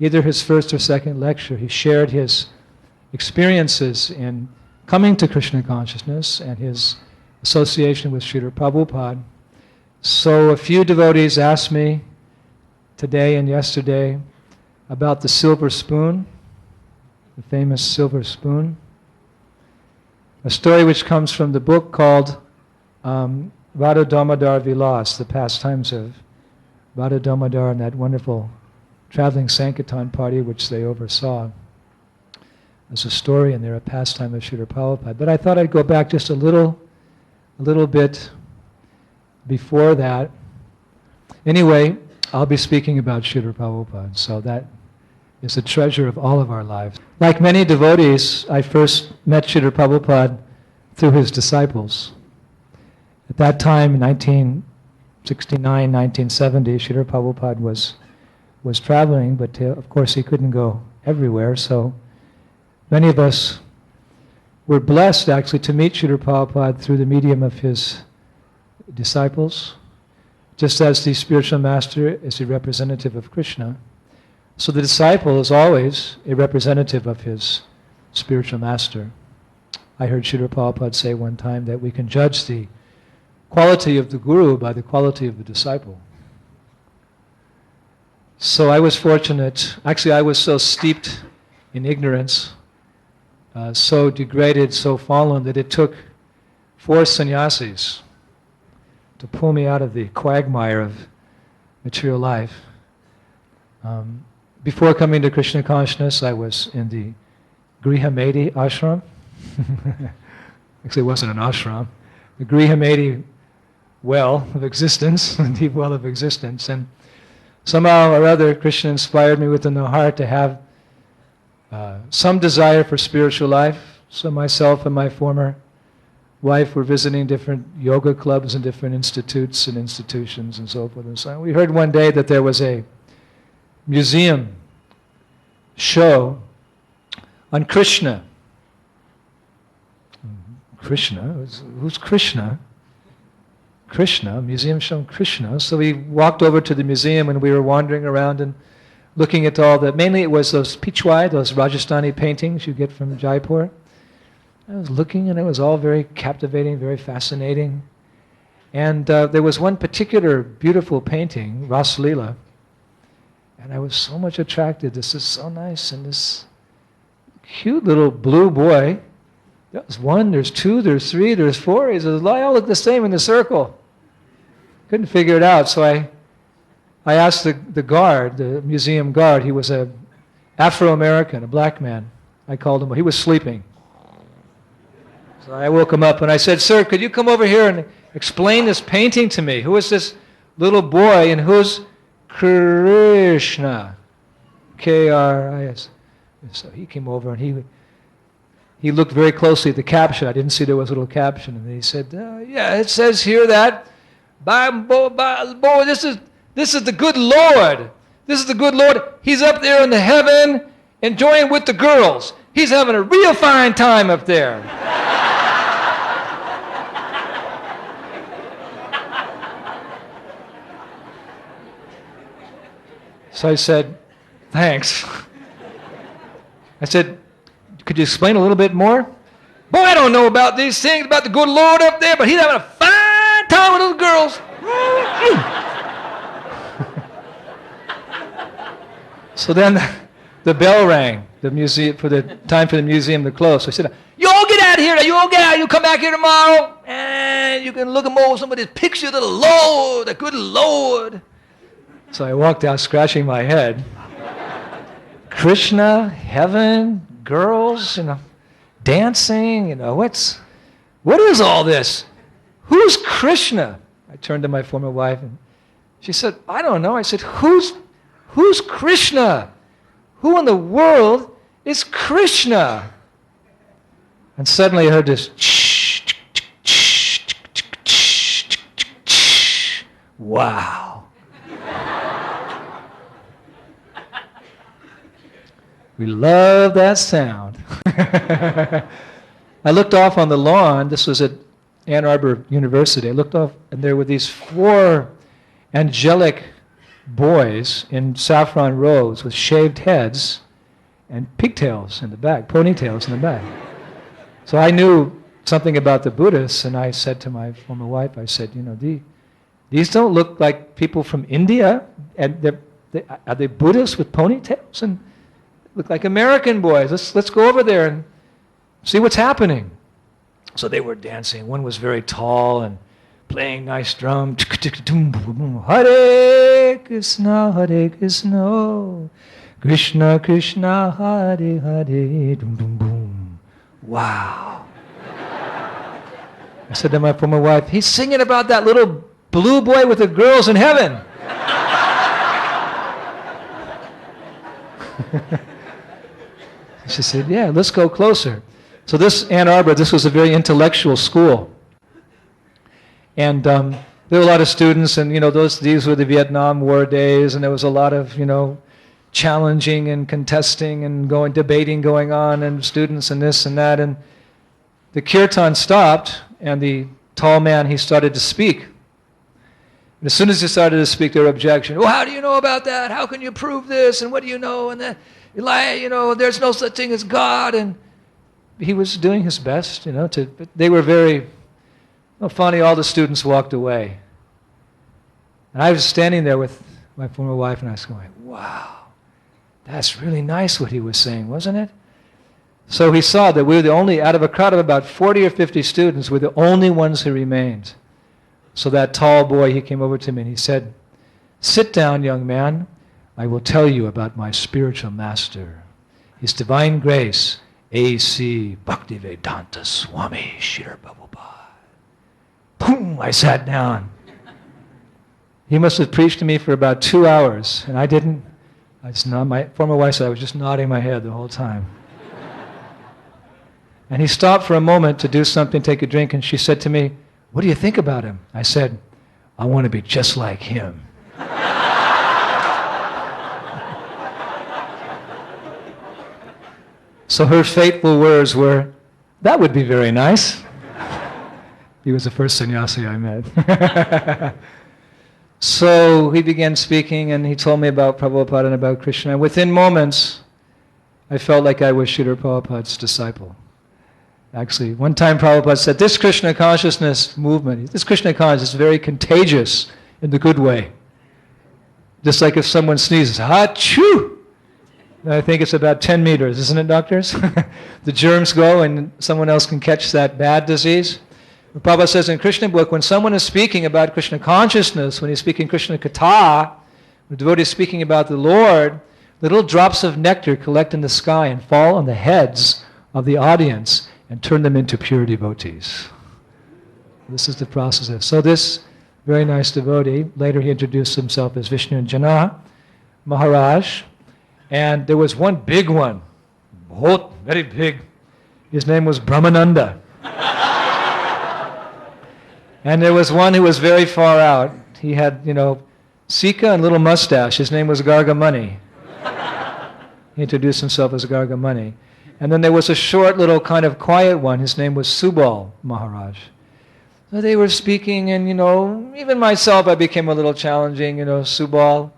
either his first or second lecture, he shared his experiences in coming to Krishna consciousness and his association with Srila Prabhupada. So a few devotees asked me today and yesterday about the silver spoon, the famous silver spoon, a story which comes from the book called Radha Damodar Vilas, the pastimes of Radha Damodar and that wonderful traveling Sankirtan party which they oversaw. There's a story in there, a pastime of Srila Prabhupada. But I thought I'd go back just a little bit before that. Anyway, I'll be speaking about Srila Prabhupada, so that is a treasure of all of our lives. Like many devotees, I first met Srila Prabhupada through his disciples. At that time, in 1969, 1970, Srila Prabhupada was traveling, but of course he couldn't go everywhere, so many of us were blessed actually to meet Srila Prabhupada through the medium of his disciples, just as the spiritual master is a representative of Krishna. So the disciple is always a representative of his spiritual master. I heard Srila Prabhupada say one time that we can judge the quality of the guru by the quality of the disciple. So I was fortunate, actually I was so steeped in ignorance, so degraded, so fallen, that it took 4 sannyasis to pull me out of the quagmire of material life. Before coming to Krishna consciousness, I was in the Grihamedi ashram. Actually, it wasn't an ashram. The Grihamedi well of existence, the deep well of existence. And somehow or other, Krishna inspired me within the heart to have some desire for spiritual life. So myself and my former wife were visiting different yoga clubs and different institutes and institutions and so forth and so on. We heard one day that there was a museum show on Krishna. Krishna? Who's Krishna? Krishna, museum show on Krishna. So we walked over to the museum and we were wandering around and looking at all the, mainly it was those pichwai, those Rajasthani paintings you get from Jaipur. I was looking and it was all very captivating, very fascinating. And there was one particular beautiful painting, Rasalila, and I was so much attracted. This is so nice, and this cute little blue boy, there's 1, there's 2, there's 3, there's 4, he says, they all look the same in the circle. Couldn't figure it out, so I asked the guard, the museum guard, he was a Afro-American, a black man. I called him, he was sleeping. So I woke him up and I said, sir, could you come over here and explain this painting to me? Who is this little boy and who's Krishna? K-R-I-S. So he came over and he looked very closely at the caption. I didn't see there was a little caption. And he said, yeah, it says here that, boy, this is the good Lord. This is the good Lord. He's up there in the heaven enjoying with the girls. He's having a real fine time up there. So I said, thanks. I said, could you explain a little bit more? Boy, I don't know about these things, about the good Lord up there, but he's having a fine time with those girls. So then the bell rang, the museum, for the time for the museum to close. So I said, you all get out of here, you all get out, you come back here tomorrow, and you can look over some of these pictures of the Lord, the good Lord. So I walked out scratching my head. Krishna, heaven, girls, dancing, what is all this? Who's Krishna? I turned to my former wife and she said, I don't know. I said, who's Krishna? Who in the world is Krishna? And suddenly I heard this wow. We love that sound. I looked off on the lawn. This was at Ann Arbor University. I looked off, and there were these 4 angelic boys in saffron robes with shaved heads and pigtails in the back, ponytails in the back. So I knew something about the Buddhists, and I said to my former wife, I said, these don't look like people from India, and are they Buddhists with ponytails? And look like American boys. Let's go over there and see what's happening. So they were dancing. One was very tall and playing nice drum. Hare Krishna, Krishna Krishna, Hare Hare, dum dum boom. Wow. I said to my former wife, he's singing about that little blue boy with the girls in heaven. She said, yeah, let's go closer. So this Ann Arbor, this was a very intellectual school. And there were a lot of students, and these were the Vietnam War days, and there was a lot of, challenging and contesting and debating going on, and students and this and that. And the kirtan stopped, and the tall man, he started to speak. And as soon as he started to speak, there were objections. Well, how do you know about that? How can you prove this? And what do you know? And then, there's no such thing as God. And he was doing his best, but they were very, finally all the students walked away. And I was standing there with my former wife, and I was going, wow, that's really nice what he was saying, wasn't it? So he saw that we were the only, out of a crowd of about 40 or 50 students, we're the only ones who remained. So that tall boy, he came over to me and he said, sit down, young man. I will tell you about my spiritual master. His divine grace, A.C. Bhaktivedanta Swami Srila Prabhupada. Boom! I sat down. He must have preached to me for about 2 hours, and my former wife said I was just nodding my head the whole time. And he stopped for a moment to do something, take a drink, and she said to me, what do you think about him? I said, I want to be just like him. So her fateful words were, that would be very nice. He was the first sannyasi I met. So he began speaking, and he told me about Prabhupada and about Krishna. And within moments, I felt like I was Srila Prabhupada's disciple. Actually, one time Prabhupada said, this Krishna consciousness movement, this Krishna consciousness is very contagious in the good way. Just like if someone sneezes, ha-choo! I think it's about 10 meters, isn't it, doctors? The germs go and someone else can catch that bad disease. Prabhupada says in Krishna book, when someone is speaking about Krishna consciousness, when he's speaking Krishna Katha, when the devotee is speaking about the Lord, little drops of nectar collect in the sky and fall on the heads of the audience and turn them into pure devotees. This is the process. So this very nice devotee, later he introduced himself as Vishnu Jana Maharaj, and there was one big one, very big. His name was Brahmananda. And there was one who was very far out. He had, Sika and little mustache. His name was Gargamuni. He introduced himself as Gargamuni. And then there was a short little kind of quiet one. His name was Subal Maharaj. So they were speaking, and even myself, I became a little challenging. Subal,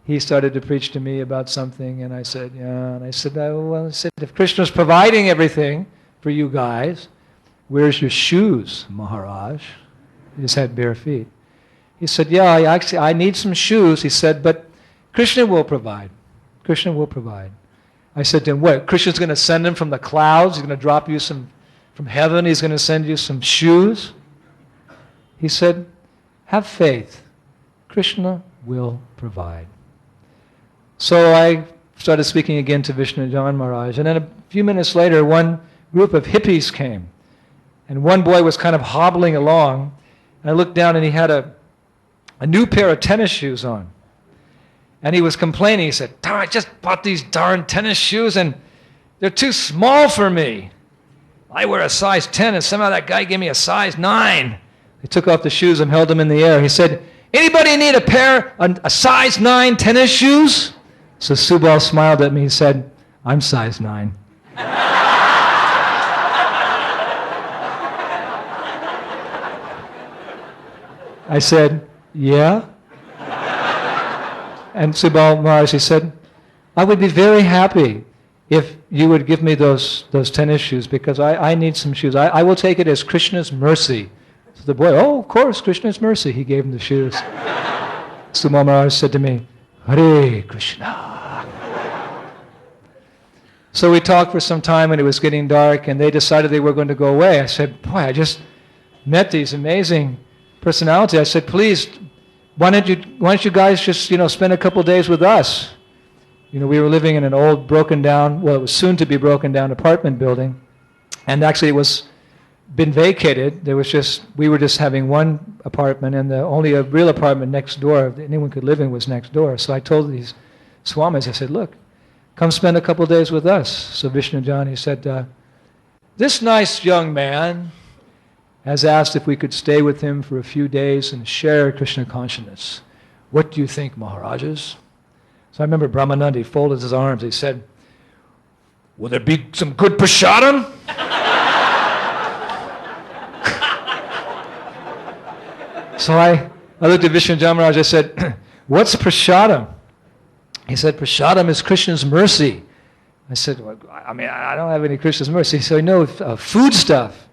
he started to preach to me about something, and I said, yeah. And I said, if Krishna's providing everything for you guys, where's your shoes, Maharaj? He just had bare feet. He said, yeah, I need some shoes. He said, but Krishna will provide. Krishna will provide. I said to him, what? Krishna's going to send them from the clouds? He's going to drop you some from heaven? He's going to send you some shoes? He said, have faith. Krishna will provide. So I started speaking again to Vishnu Jan Maharaj, and then a few minutes later, one group of hippies came, and one boy was kind of hobbling along, and I looked down, and he had a new pair of tennis shoes on. And he was complaining. He said, I just bought these darn tennis shoes, and they're too small for me. I wear a size 10, and somehow that guy gave me a size 9. He took off the shoes and held them in the air. He said, anybody need a size 9 tennis shoes? So Subal smiled at me. He said, I'm size 9. I said, yeah? And Subal Maharaj, he said, I would be very happy if you would give me those tennis shoes because I need some shoes. I will take it as Krishna's mercy. So the boy, oh, of course, Krishna's mercy. He gave him the shoes. Subal Maharaj said to me, Hare Krishna. So we talked for some time and it was getting dark and they decided they were going to go away. I said, boy, I just met these amazing personalities. I said, please, why don't you guys just, spend a couple days with us? We were living in an old broken down, well, it was soon to be broken down apartment building. And actually it was been vacated. We were just having one apartment and only a real apartment next door that anyone could live in was next door. So I told these swamis, I said, look, come spend a couple days with us. So Vishnu John, he said, this nice young man has asked if we could stay with him for a few days and share Krishna consciousness. What do you think, Maharajas? So I remember Brahmananda, he folded his arms. He said, will there be some good prasadam? So I looked at Vishnu John Maharaj. I said, what's prasadam? He said, prasadam is Krishna's mercy. I said, well, I don't have any Krishna's mercy. So no, food stuff.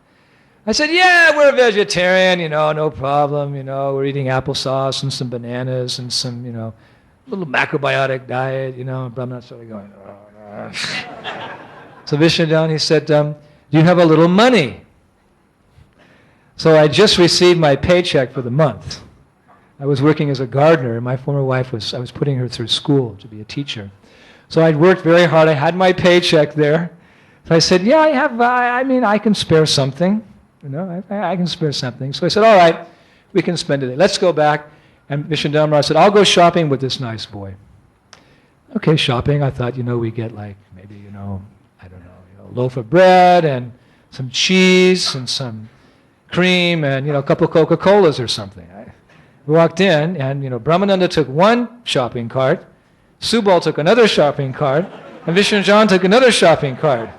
I said, yeah, we're a vegetarian, no problem. We're eating applesauce and some bananas and some, little macrobiotic diet, Brahmana started going, oh. So Vishnu John, he said, do you have a little money? So I just received my paycheck for the month. I was working as a gardener, and my former wife I was putting her through school to be a teacher. So I'd worked very hard. I had my paycheck there. So I said, yeah, I can spare something. I can spare something. So I said, all right, we can spend it. Let's go back. And Vishnu Maharaj said, I'll go shopping with this nice boy. Okay, shopping. I thought, we get like maybe, I don't know, a loaf of bread and some cheese and some cream and, a couple of Coca-Colas or something. We walked in, and Brahmananda took one shopping cart, Subal took another shopping cart, and Vishnu John took another shopping cart.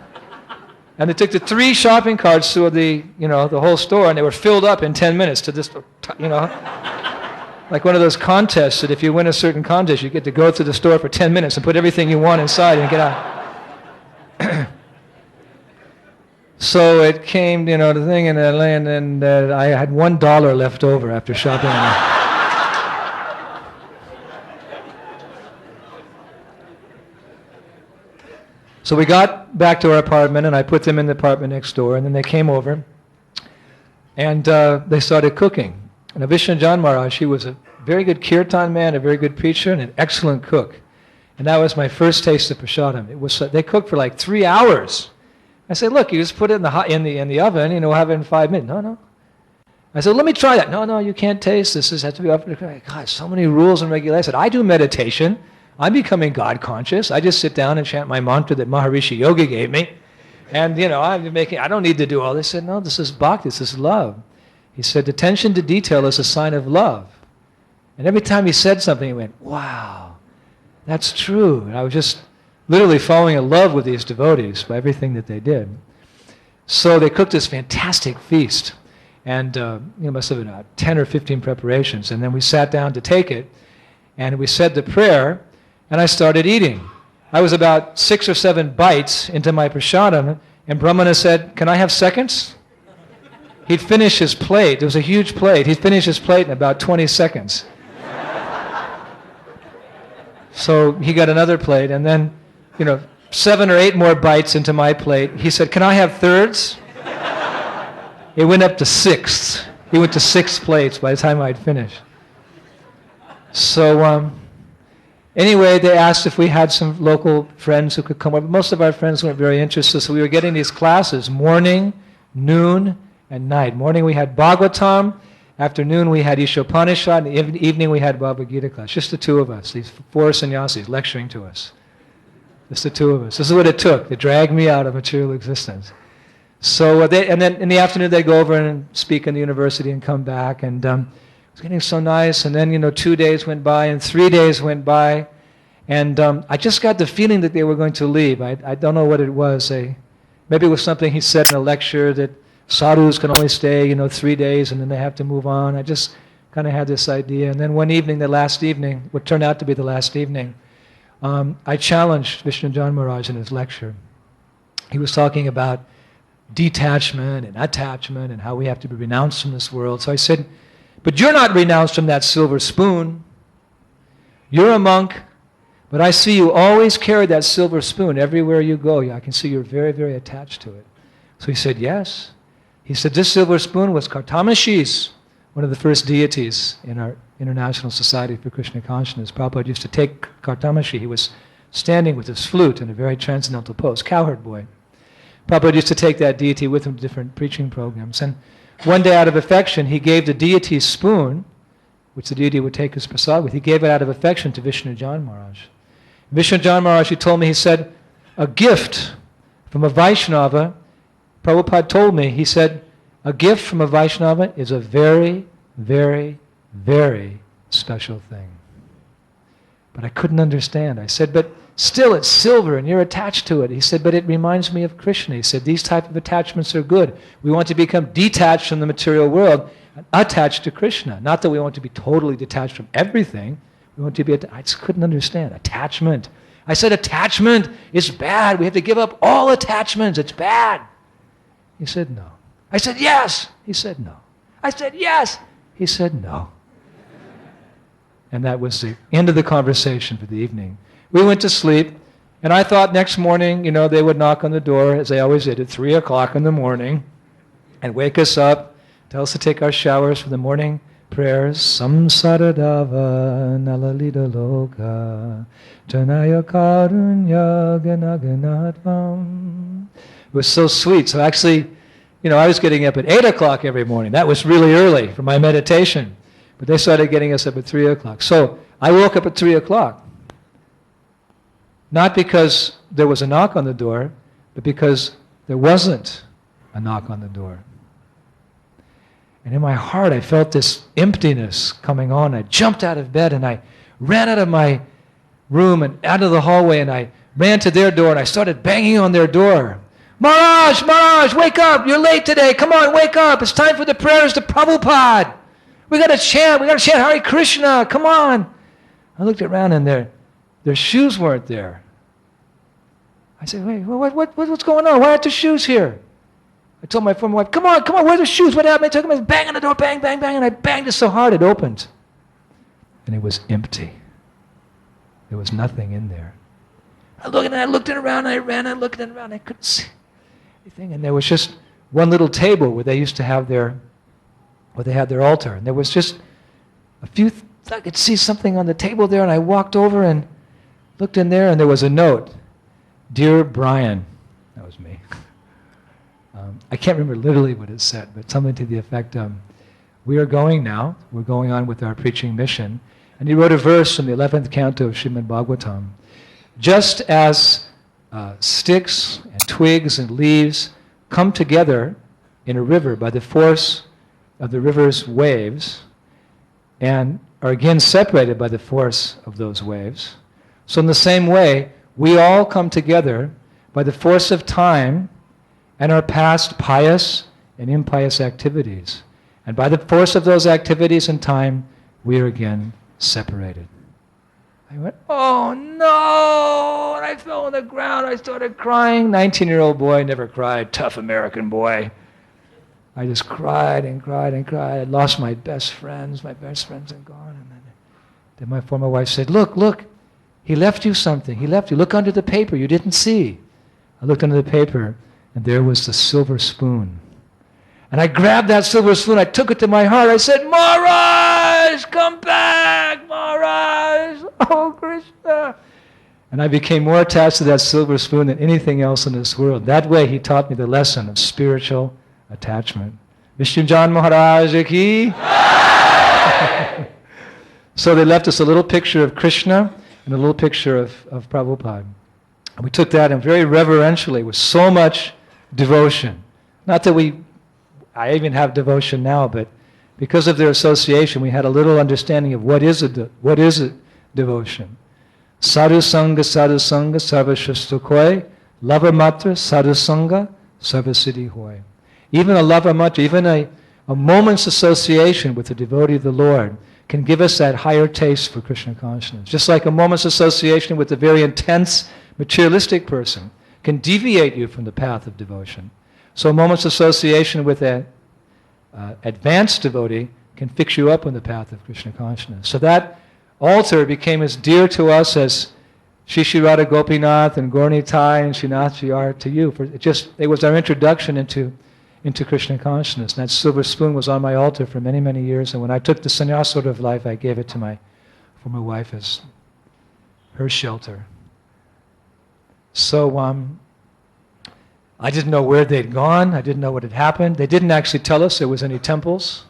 And they took the 3 shopping carts through the whole store, and they were filled up in 10 minutes to this, like one of those contests that if you win a certain contest, you get to go through the store for 10 minutes and put everything you want inside and get out. So it came, the thing in LA, and then I had $1 left over after shopping. So we got back to our apartment, and I put them in the apartment next door, and then they came over, and they started cooking. And Vishnu John Maharaj, he was a very good kirtan man, a very good preacher, and an excellent cook. And that was my first taste of prasadam. They cooked for like 3 hours. I said, look, you just put it in the oven, we'll have it in 5 minutes. No. I said, let me try that. No, you can't taste this. This has to be up. God, so many rules and regulations. I said, I do meditation. I'm becoming God conscious. I just sit down and chant my mantra that Maharishi Yogi gave me. And, I don't need to do all this. He said, no, this is bhakti, this is love. He said, attention to detail is a sign of love. And every time he said something, he went, wow, that's true. And I was just literally falling in love with these devotees by everything that they did. So they cooked this fantastic feast. And, must have been 10 or 15 preparations. And then we sat down to take it. And we said the prayer. And I started eating. I was about 6 or 7 bites into my prasadam, and Brahmana said, can I have seconds? He'd finish his plate. It was a huge plate. He'd finish his plate in about 20 seconds. So he got another plate, and then, 7 or 8 more bites into my plate. He said, can I have thirds? It went up to 6. He went to 6 plates by the time I'd finished. So, anyway, they asked if we had some local friends who could come over. Most of our friends weren't very interested, so we were getting these classes, morning, noon, and night. Morning we had Bhagavatam, afternoon we had Ishopanishad, and evening we had Bhagavad Gita class. Just the 2 of us, these 4 sannyasis lecturing to us. Just the 2 of us. This is what it took to drag me out of material existence. So and then in the afternoon they'd go over and speak in the university and come back, and it was getting so nice. And then 2 days went by, and 3 days went by, and I just got the feeling that they were going to leave. I don't know what it was. Maybe it was something he said in a lecture that sadhus can only stay 3 days and then they have to move on. I just kind of had this idea. And then one evening, the last evening, what turned out to be the last evening, I challenged Vishnu Jan Maharaj in his lecture. He was talking about detachment and attachment and how we have to be renounced from this world. So I said, but you're not renounced from that silver spoon. You're a monk, but I see you always carry that silver spoon everywhere you go. I can see you're very, very attached to it. So he said, yes. He said, this silver spoon was Kartamashi's, one of the first deities in our International Society for Krishna Consciousness. Prabhupada used to take Kartamashi. He was standing with his flute in a very transcendental pose, cowherd boy. Prabhupada used to take that deity with him to different preaching programs. And one day, out of affection, he gave the deity's spoon, which the deity would take his prasad with, he gave it out of affection to Vishnu Jan Maharaj. Vishnu Jan Maharaj, he told me, he said, a gift from a Vaishnava, Prabhupada told me, he said, a gift from a Vaishnava is a very, very, very special thing. But I couldn't understand. I said, but still it's silver and you're attached to it. He said, but it reminds me of Krishna. He said, these type of attachments are good. We want to become detached from the material world and attached to Krishna. Not that we want to be totally detached from everything. We want to be, I just couldn't understand. Attachment. I said, attachment is bad. We have to give up all attachments. It's bad. He said, no. I said, yes. He said, no. I said, yes. He said, no. And that was the end of the conversation for the evening. We went to sleep, and I thought next morning, they would knock on the door, as they always did, at 3 o'clock in the morning, and wake us up, tell us to take our showers for the morning prayers. Samsaradava nalalita loka janaya karunya ganaganatvam. It was so sweet. So actually, I was getting up at 8 o'clock every morning. That was really early for my meditation. But they started getting us up at 3 o'clock. So I woke up at 3 o'clock. Not because there was a knock on the door, but because there wasn't a knock on the door. And in my heart, I felt this emptiness coming on. I jumped out of bed and I ran out of my room and out of the hallway and I ran to their door and I started banging on their door. Maharaj, wake up! You're late today. Come on, wake up! It's time for the prayers to Prabhupada. We got to chant Hare Krishna. Come on! I looked around and their shoes weren't there. I said, wait, what's going on? Why aren't the shoes here? I told my former wife, come on, where are the shoes? What happened? I took them and bang on the door, bang, bang, bang, and I banged it so hard it opened. And it was empty. There was nothing in there. I looked around, I ran, I looked around, I couldn't see anything. And there was just one little table where they used to have their altar. And there was just a few, I could see something on the table there, and I walked over and looked in there, and there was a note. Dear Brian, that was me. I can't remember literally what it said, but something to the effect of, we're going on with our preaching mission. And he wrote a verse from the 11th canto of Srimad Bhagavatam. Just as sticks and twigs and leaves come together in a river by the force of the river's waves and are again separated by the force of those waves, so in the same way, we all come together by the force of time and our past pious and impious activities. And by the force of those activities and time, we are again separated. I went, oh no! And I fell on the ground. I started crying. 19-year-old boy, never cried. Tough American boy. I just cried and cried and cried. I lost my best friends. My best friends are gone. And then my former wife said, look, he left you something. He left you. Look under the paper. You didn't see. I looked under the paper, and there was the silver spoon. And I grabbed that silver spoon. I took it to my heart. I said, Maharaj, come back, Maharaj. Oh, Krishna. And I became more attached to that silver spoon than anything else in this world. That way, he taught me the lesson of spiritual attachment. Vishnu Jan Maharaj ki. So they left us a little picture of Krishna and a little picture of Prabhupada. And we took that and very reverentially, with so much devotion. Not that I even have devotion now, but because of their association, we had a little understanding of what is a devotion. Sadhu Sangha, Sarva Shastha Koi, Lava Matra, Sadhu Sangha, Sarva Siddhi Hoy. Even a Lava Matra, even a a moment's association with the devotee of the Lord can give us that higher taste for Krishna consciousness. Just like a moment's association with a very intense materialistic person can deviate you from the path of devotion. So a moment's association with an advanced devotee can fix you up on the path of Krishna consciousness. So that altar became as dear to us as Shishi Radha Gopinath and Gaurnitai and Srinathji are to you. It was our introduction into Krishna consciousness. And that silver spoon was on my altar for many, many years. And when I took the sannyas sort of life, I gave it to my former wife as her shelter. So I didn't know where they'd gone. I didn't know what had happened. They didn't actually tell us there was any temples.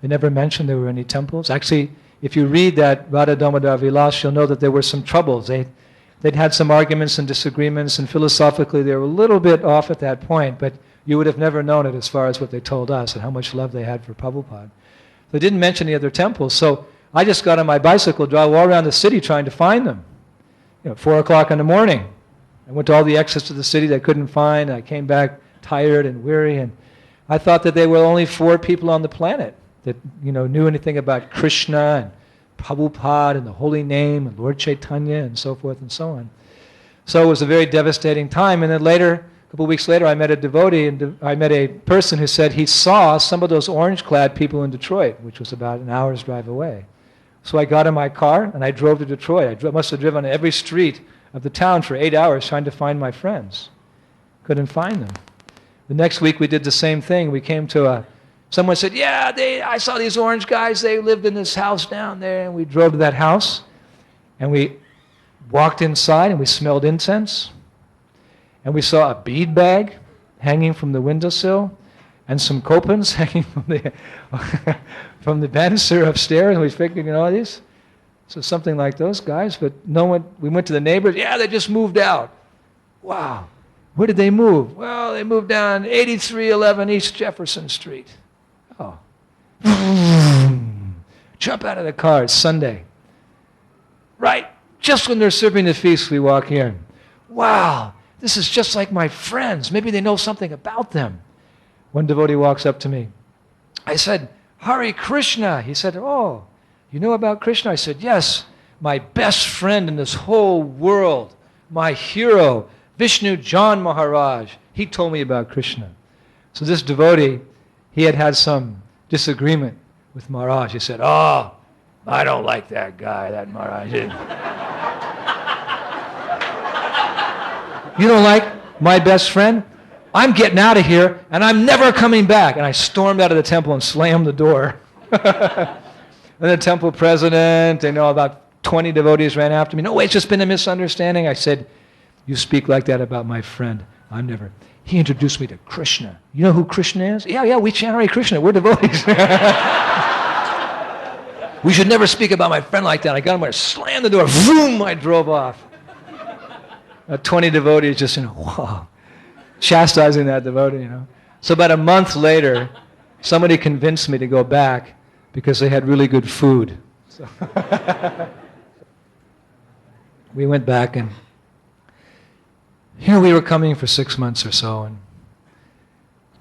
They never mentioned there were any temples. Actually, if you read that Radha Damodar Vilas, you'll know that there were some troubles. They'd had some arguments and disagreements, and philosophically they were a little bit off at that point, but you would have never known it as far as what they told us and how much love they had for Prabhupada. They didn't mention any other temples, so I just got on my bicycle, drove all around the city trying to find them. 4 o'clock in the morning. I went to all the exits of the city that I couldn't find. I came back tired and weary, and I thought that there were only 4 people on the planet that knew anything about Krishna and Prabhupada and the holy name and Lord Chaitanya and so forth and so on. So it was a very devastating time. And then later, a couple of weeks later, I met a devotee, and I met a person who said he saw some of those orange-clad people in Detroit, which was about an hour's drive away. So I got in my car and I drove to Detroit. I must have driven on every street of the town for 8 hours trying to find my friends. Couldn't find them. The next week we did the same thing. We came to someone said, yeah, I saw these orange guys, they lived in this house down there, and we drove to that house, and we walked inside, and we smelled incense, and we saw a bead bag hanging from the windowsill, and some copans hanging from the banister upstairs, and we figured, these, so something like those guys, but no one, we went to the neighbors, yeah, they just moved out. Wow. Where did they move? Well, they moved down 8311 East Jefferson Street. Oh. Jump out of the car, it's Sunday. Right, just when they're serving the feast, we walk in. Wow, this is just like my friends. Maybe they know something about them. One devotee walks up to me. I said, Hare Krishna. He said, oh, you know about Krishna? I said, yes, my best friend in this whole world, my hero, Vishnu John Maharaj. He told me about Krishna. So this devotee, he had some disagreement with Maharaj. He said, oh, I don't like that guy, that Maharaj. You don't like my best friend? I'm getting out of here, and I'm never coming back. And I stormed out of the temple and slammed the door. And the temple president, about 20 devotees ran after me. No, it's just been a misunderstanding. I said, you speak like that about my friend. I'm never. He introduced me to Krishna. You know who Krishna is? Yeah, we chant Hare Krishna. We're devotees. We should never speak about my friend like that. I got him there, slammed the door, boom, I drove off. 20 devotees just, wow, chastising that devotee, So about a month later, somebody convinced me to go back because they had really good food. So we went back, and we were coming for 6 months or so, and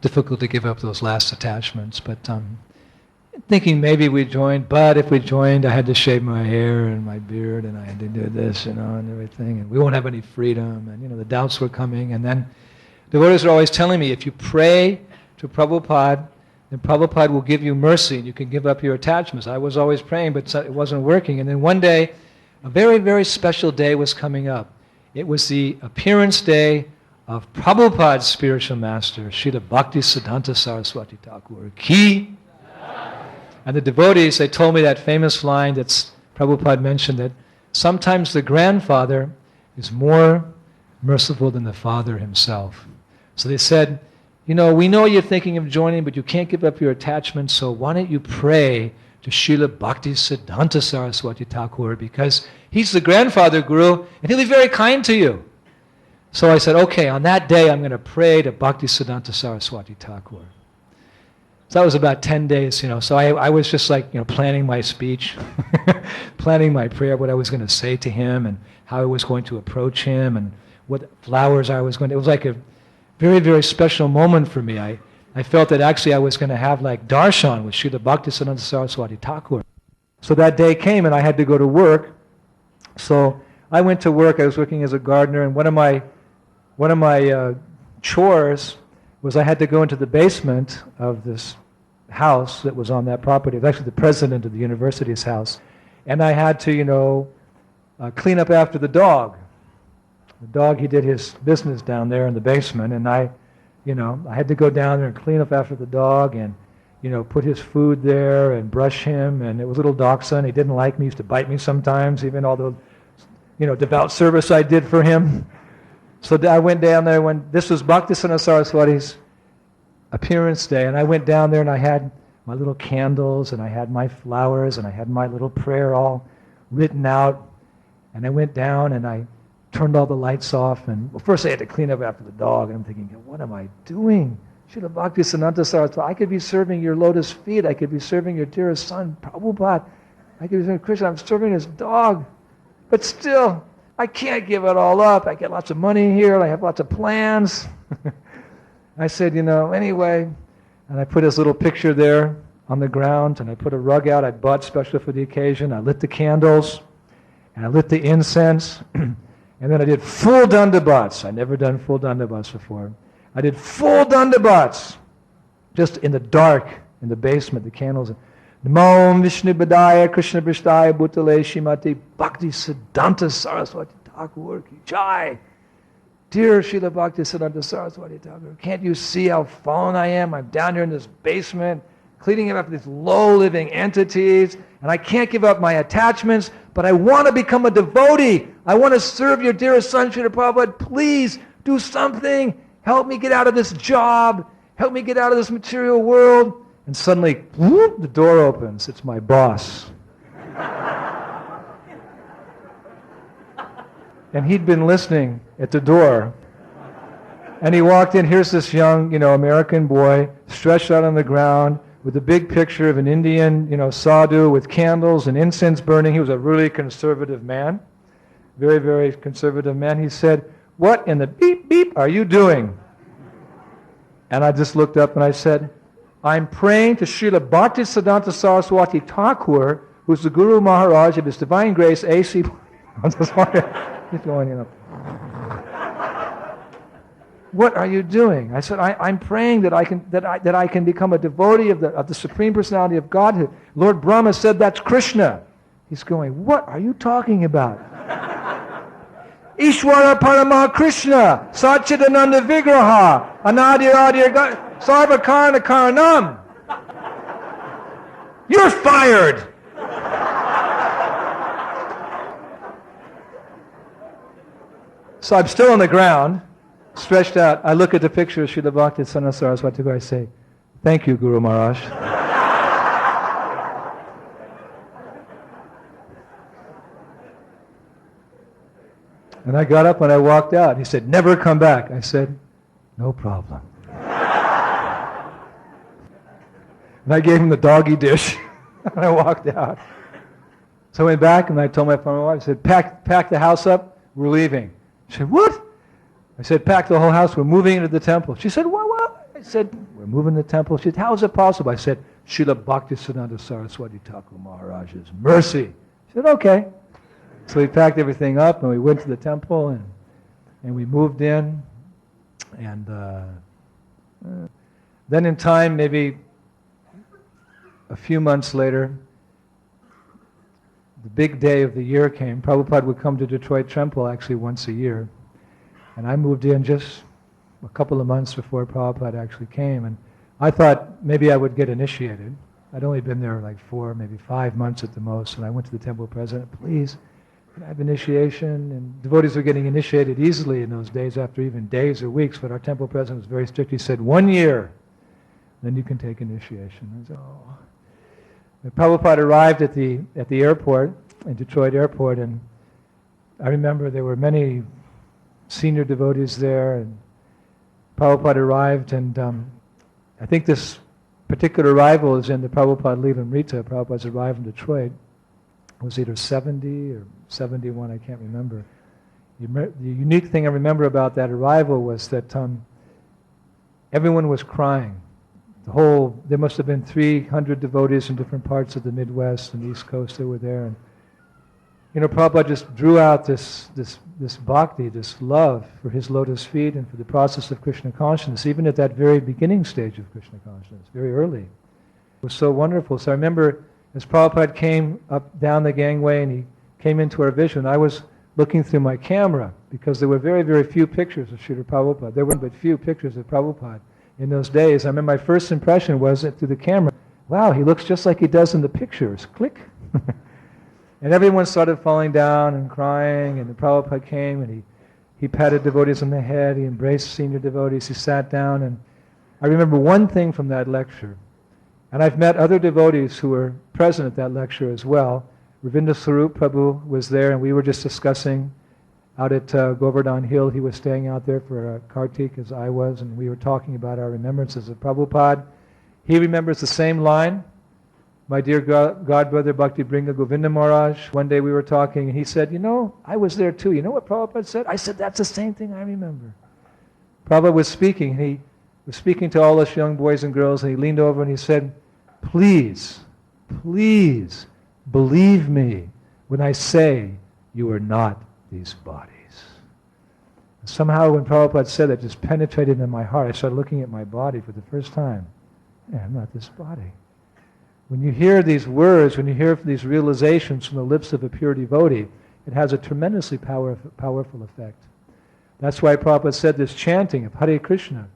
difficult to give up those last attachments, but thinking maybe we joined, but if we joined, I had to shave my hair and my beard, and I had to do this, and everything, and we won't have any freedom, and the doubts were coming, and then devotees are always telling me, if you pray to Prabhupada, then Prabhupada will give you mercy, and you can give up your attachments. I was always praying, but it wasn't working, and then one day, a very, very special day was coming up. It was the appearance day of Prabhupada's spiritual master, Srila Bhaktisiddhanta Saraswati Thakur Ki. And the devotees, they told me that famous line that Prabhupada mentioned, that sometimes the grandfather is more merciful than the father himself. So they said, we know you're thinking of joining, but you can't give up your attachment, so why don't you pray to Srila Bhaktisiddhanta Saraswati Thakur, because he's the grandfather guru, and he'll be very kind to you. So I said, okay, on that day I'm going to pray to Bhaktisiddhanta Saraswati Thakur. So that was about 10 days, So I was just like, planning my speech, planning my prayer, what I was going to say to him, and how I was going to approach him, and what flowers I was going to. It was like a very, very special moment for me. I I felt that actually I was going to have like darshan with Srila Bhaktisiddhanta Saraswati Thakur. So that day came and I had to go to work. So I went to work. I was working as a gardener, and one of my chores was I had to go into the basement of this house that was on that property. It was actually the president of the university's house. And I had to, clean up after the dog. The dog, he did his business down there in the basement, and I had to go down there and clean up after the dog and, put his food there and brush him. And it was little dachshund. He didn't like me. He used to bite me sometimes, even all the, devout service I did for him. So I went down there when this was Bhaktisiddhanta Saraswati's appearance day, and I went down there and I had my little candles and I had my flowers and I had my little prayer all written out. And I went down and I turned all the lights off, and first I had to clean up after the dog, and I'm thinking, what am I doing? Srila Bhaktisiddhanta Saraswati, I could be serving your lotus feet, I could be serving your dearest son, Prabhupada, I could be serving Krishna, I'm serving his dog, but still, I can't give it all up. I get lots of money here, I have lots of plans. I said, anyway, and I put his little picture there on the ground, and I put a rug out I bought special for the occasion, I lit the candles, and I lit the incense, and then I did full dandavats. I'd never done full dandavats before. I did full dandavats, just in the dark, in the basement, the candles. Namo Om Vishnu Badaya Krishna Prishtaya Bhutale Shrimati Bhakti Siddhanta Saraswati Thakur Ki Jai. Dear Srila Bhakti Siddhanta Saraswati Thakur, can't you see how fallen I am? I'm down here in this basement, cleaning up these low-living entities, and I can't give up my attachments, but I want to become a devotee. I want to serve your dearest son, Srila Prabhupada. Please do something. Help me get out of this job. Help me get out of this material world. And suddenly, whoop, the door opens. It's my boss. And he'd been listening at the door. And he walked in. Here's this young, American boy stretched out on the ground with a big picture of an Indian, sadhu with candles and incense burning. He was a really conservative man, very, very conservative man. He said, "What in the beep, beep are you doing?" And I just looked up and I said, "I'm praying to Srila Bhaktisiddhanta Saraswati Thakur, who's the Guru Maharaj of His Divine Grace, A.C." He's going, "What are you doing?" I said, I'm praying that I can become a devotee of the Supreme Personality of Godhead. Lord Brahma said that's Krishna. He's going, "What are you talking about?" Ishwara Parama Krishna, Satchidananda Vigraha, Anadir Adir Sarvakarna Karanam. You're fired! So I'm still on the ground, stretched out. I look at the picture of Srila Bhaktisiddhanta Saraswati Thakur. I say, "Thank you, Guru Maharaj." And I got up and I walked out. He said, "Never come back." I said, "No problem." And I gave him the doggy dish, and I walked out. So I went back and I told my former wife, I said, pack the house up, we're leaving. She said, "What?" I said, "Pack the whole house, we're moving into the temple." She said, "What? I said, "We're moving to the temple." She said, "How is it possible?" I said, "Srila Bhaktisiddhanta Saraswati Thakur Maharaj's mercy." She said, "Okay." So we packed everything up and we went to the temple and we moved in. And then in time, maybe a few months later, the big day of the year came. Prabhupada would come to Detroit Temple actually once a year. And I moved in just a couple of months before Prabhupada actually came. And I thought maybe I would get initiated. I'd only been there like 4, maybe 5 months at the most. And I went to the temple president, "Please, can I have initiation?" And devotees were getting initiated easily in those days after even days or weeks. But our temple president was very strict. He said, 1 year, then you can take initiation. I said, "Oh." And Prabhupada arrived at the airport, in Detroit Airport, and I remember there were many senior devotees there, and Prabhupada arrived, and I think this particular arrival is in the Prabhupada Lilamrita. Prabhupada's arrival in Detroit. It was either 70 or 71, I can't remember. The unique thing I remember about that arrival was that everyone was crying. there must have been 300 devotees in different parts of the Midwest and East Coast that were there. And, Prabhupada just drew out this bhakti, this love for his lotus feet and for the process of Krishna consciousness, even at that very beginning stage of Krishna consciousness, very early. It was so wonderful. So I remember as Prabhupada came up down the gangway and he came into our vision, I was looking through my camera because there were very, very few pictures of Srila Prabhupada. There were but few pictures of Prabhupada in those days. I remember my first impression was that through the camera, wow, he looks just like he does in the pictures. Click. And everyone started falling down and crying, and the Prabhupada came and he patted devotees on the head, he embraced senior devotees, he sat down, and I remember one thing from that lecture, and I've met other devotees who were present at that lecture as well. Ravinda Sarup Prabhu was there, and we were just discussing out at Govardhan Hill. He was staying out there for Kartik as I was, and we were talking about our remembrances of Prabhupada. He remembers the same line. My dear godbrother Bhakti Bringa Govinda Maharaj, one day we were talking, and he said, I was there too. You know what Prabhupada said? I said, that's the same thing I remember. Prabhupada was speaking, and he was speaking to all us young boys and girls, and he leaned over and he said, please believe me when I say you are not these bodies. And somehow when Prabhupada said that, it just penetrated in my heart. I started looking at my body for the first time. Yeah, I'm not this body. When you hear these words, when you hear these realizations from the lips of a pure devotee, it has a tremendously powerful effect. That's why Prabhupada said this chanting of Hare Krishna,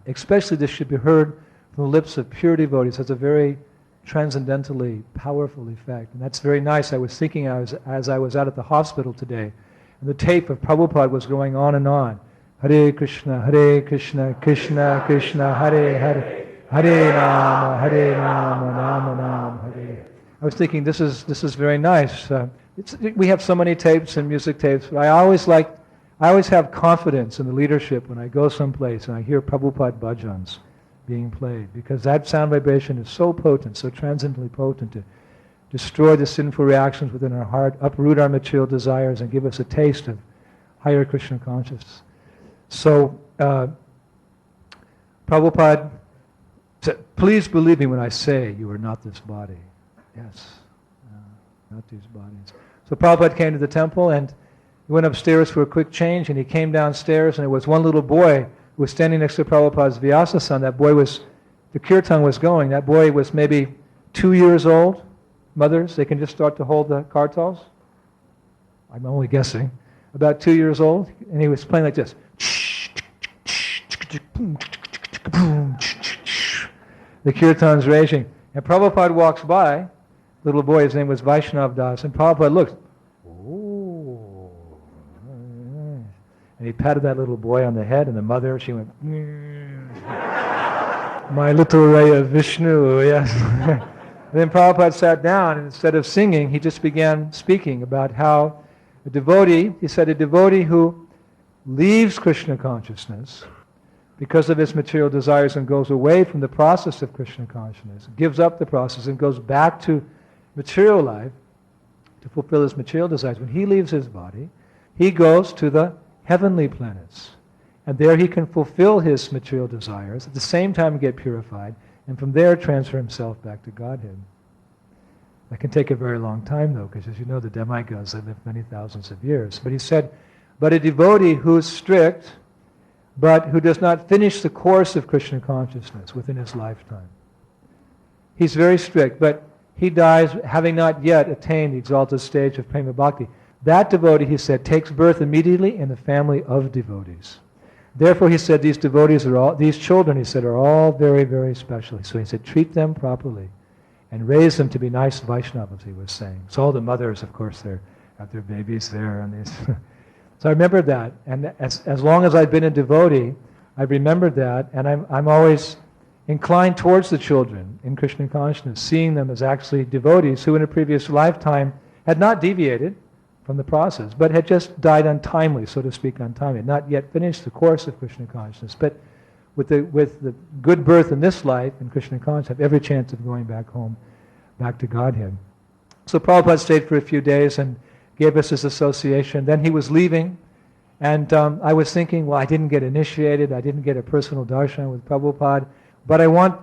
especially this should be heard from the lips of pure devotees, has a very transcendentally powerful effect. And that's very nice. I was thinking as I was out at the hospital today, and the tape of Prabhupada was going on and on. Hare Krishna, Krishna Krishna, Hare Hare. Hare Rama, Rama Rama, Hare. I was thinking this is very nice. We have so many tapes and music tapes, but I always have confidence in the leadership when I go someplace and I hear Prabhupada bhajans being played, because that sound vibration is so potent, so transcendently potent to destroy the sinful reactions within our heart, uproot our material desires, and give us a taste of higher Krishna consciousness. So, Prabhupada said, please believe me when I say you are not this body. Yes, not these bodies. So Prabhupada came to the temple and he went upstairs for a quick change, and he came downstairs, and there was one little boy who was standing next to Prabhupada's Vyasa-san. That boy the kirtan was going. That boy was maybe 2 years old. Mothers, they can just start to hold the kartals. I'm only guessing. About 2 years old, and he was playing like this. The kirtan's raging. And Prabhupada walks by, little boy, his name was Vaishnav Das, and Prabhupada looks, oh, and he patted that little boy on the head, and the mother, she went, my little ray of Vishnu, yes. And then Prabhupada sat down, and instead of singing, he just began speaking about how a devotee who leaves Krishna consciousness because of his material desires and goes away from the process of Krishna consciousness, gives up the process and goes back to material life to fulfill his material desires. When he leaves his body, he goes to the heavenly planets. And there he can fulfill his material desires, at the same time get purified, and from there transfer himself back to Godhead. That can take a very long time, though, because as you know, the demigods, they live many thousands of years. But he said, but a devotee who's strict, but who does not finish the course of Krishna consciousness within his lifetime. He's very strict, but he dies having not yet attained the exalted stage of prema bhakti. That devotee, he said, takes birth immediately in the family of devotees. Therefore, he said, these children, he said, are all very, very special. So he said, treat them properly and raise them to be nice Vaishnavas, he was saying. So all the mothers, of course, they have their babies there. And so I remembered that. And as long as I've been a devotee, I've remembered that. And I'm always inclined towards the children in Krishna consciousness, seeing them as actually devotees who in a previous lifetime had not deviated from the process, but had just died untimely, so to speak, untimely, had not yet finished the course of Krishna consciousness, but with the good birth in this life in Krishna consciousness, have every chance of going back home, back to Godhead. So Prabhupada stayed for a few days and gave us his association. Then he was leaving, and I was thinking, well, I didn't get initiated, I didn't get a personal darshan with Prabhupada, but I want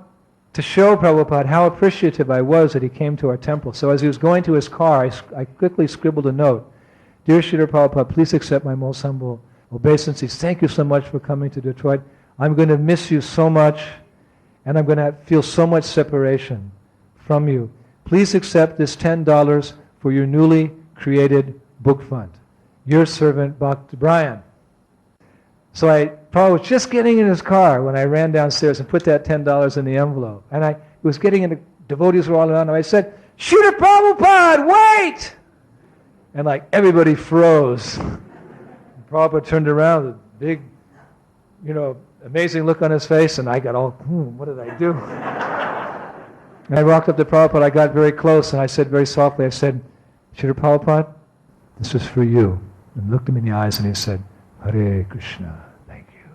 to show Prabhupada how appreciative I was that he came to our temple. So as he was going to his car, I quickly scribbled a note. Dear Srila Prabhupada, please accept my most humble obeisances. Thank you so much for coming to Detroit. I'm going to miss you so much, and I'm going to feel so much separation from you. Please accept this $10 for your newly created book fund. Your servant, Bhakti Brian. So I probably was just getting in his car when I ran downstairs and put that $10 in the envelope. And I was getting in, the devotees were all around, and I said, Srila Prabhupada, wait! And like everybody froze. Prabhupada turned around with a big, amazing look on his face, and I got all, what did I do? And I walked up to Prabhupada, I got very close, and I said very softly, I said, Srila Prabhupada, this is for you. And looked him in the eyes, and he said, Hare Krishna, thank you.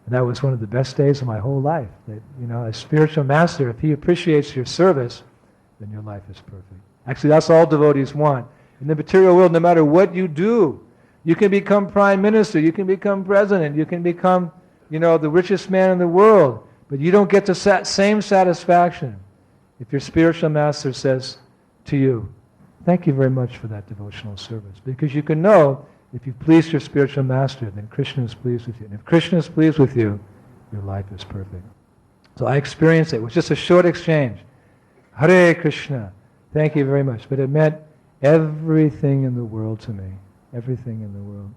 And that was one of the best days of my whole life. That, a spiritual master, if he appreciates your service, then your life is perfect. Actually, that's all devotees want. In the material world, no matter what you do, you can become prime minister, you can become president, you can become, the richest man in the world, but you don't get the same satisfaction if your spiritual master says to you, thank you very much for that devotional service. Because you can know, if you please your spiritual master, then Krishna is pleased with you. And if Krishna is pleased with you, your life is perfect. So I experienced it. It was just a short exchange. Hare Krishna. Thank you very much. But it meant everything in the world to me. Everything in the world.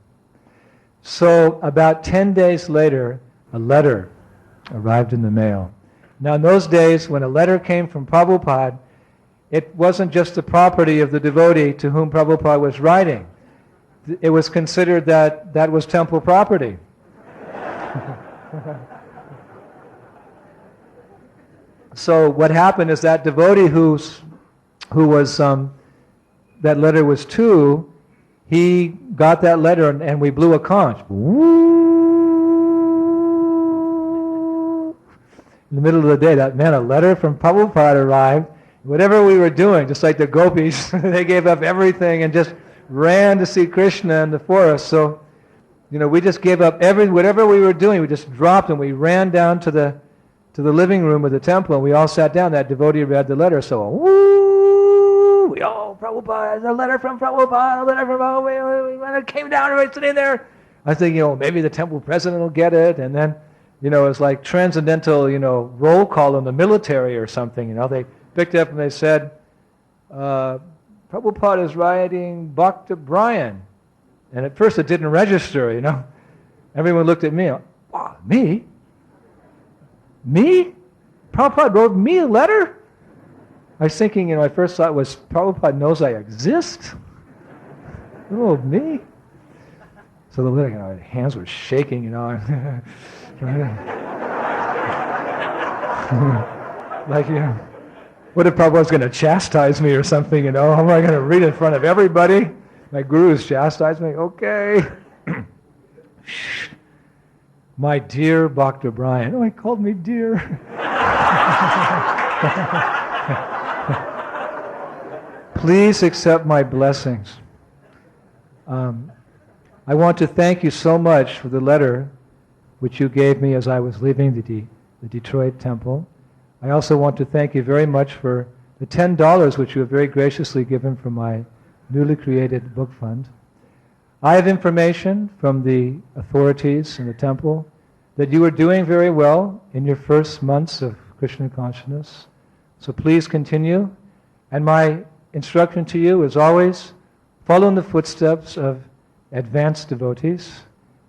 So about 10 days later, a letter arrived in the mail. Now in those days, when a letter came from Prabhupada, it wasn't just the property of the devotee to whom Prabhupada was writing. It was considered that was temple property. So what happened is that devotee who was that letter was to, he got that letter and we blew a conch. In the middle of the day, that meant a letter from Prabhupada arrived. Whatever we were doing, just like the gopis, they gave up everything and just ran to see Krishna in the forest. So, we just gave up whatever we were doing, we just dropped and we ran down to the living room of the temple, and we all sat down. That devotee read the letter, so we all, Prabhupada, a letter from Prabhupada, a letter from Prabhupada, it came down, everybody sitting there. I think, maybe the temple president will get it, and then, it's like transcendental, roll call in the military or something, they picked up and they said, Prabhupada is writing Bhakti Brian. And at first it didn't register, Everyone looked at me. Wow, me? Me? Prabhupada wrote me a letter? I was thinking, my first thought was, Prabhupada knows I exist? Oh, me? So the letter, hands were shaking, like, what if Prabhupada's going to chastise me or something, How am I going to read in front of everybody? My guru's chastised me. Okay. My dear Bhakti Brian. Oh, he called me dear. Please accept my blessings. I want to thank you so much for the letter which you gave me as I was leaving the Detroit temple. I also want to thank you very much for the $10 which you have very graciously given from my newly created book fund. I have information from the authorities in the temple that you are doing very well in your first months of Krishna consciousness. So please continue. And my instruction to you is always follow in the footsteps of advanced devotees,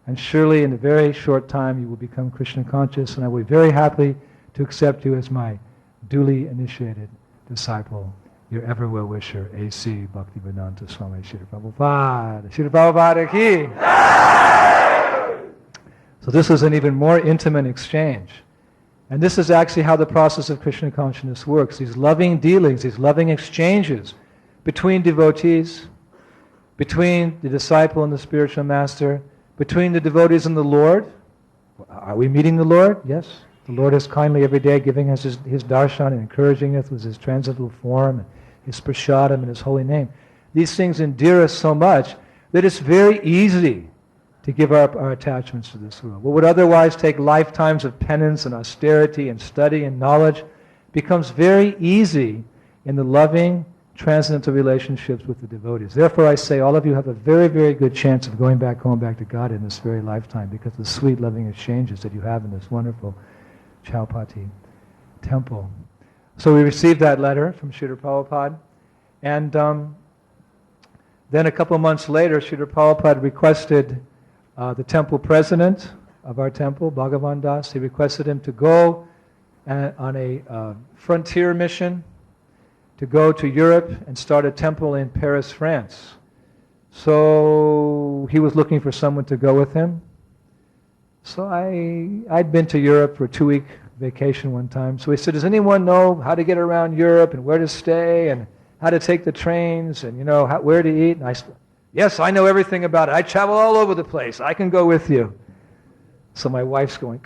and surely in a very short time you will become Krishna conscious, and I will be very happy to accept you as my duly initiated disciple, your ever well-wisher, A.C. Bhaktivedanta Swami Srila Prabhupada. Srila Prabhupada ki! So this is an even more intimate exchange. And this is actually how the process of Krishna consciousness works. These loving dealings, these loving exchanges between devotees, between the disciple and the spiritual master, between the devotees and the Lord. Are we meeting the Lord? Yes. The Lord is kindly every day giving us his darshan and encouraging us with his transcendental form, and his prasadam and his holy name. These things endear us so much that it's very easy to give up our attachments to this world. What would otherwise take lifetimes of penance and austerity and study and knowledge becomes very easy in the loving, transcendental relationships with the devotees. Therefore, I say all of you have a very, very good chance of going back to God in this very lifetime because of the sweet, loving exchanges that you have in this wonderful Chaupati temple. So we received that letter from Srila Prabhupada, and then a couple of months later, Srila Prabhupada requested the temple president of our temple, Bhagavan Das, he requested him to go on a frontier mission to go to Europe and start a temple in Paris, France. So he was looking for someone to go with him. So I'd been to Europe for a 2-week vacation one time. So he said, does anyone know how to get around Europe and where to stay and how to take the trains and, where to eat? And I said, yes, I know everything about it. I travel all over the place. I can go with you. So my wife's going,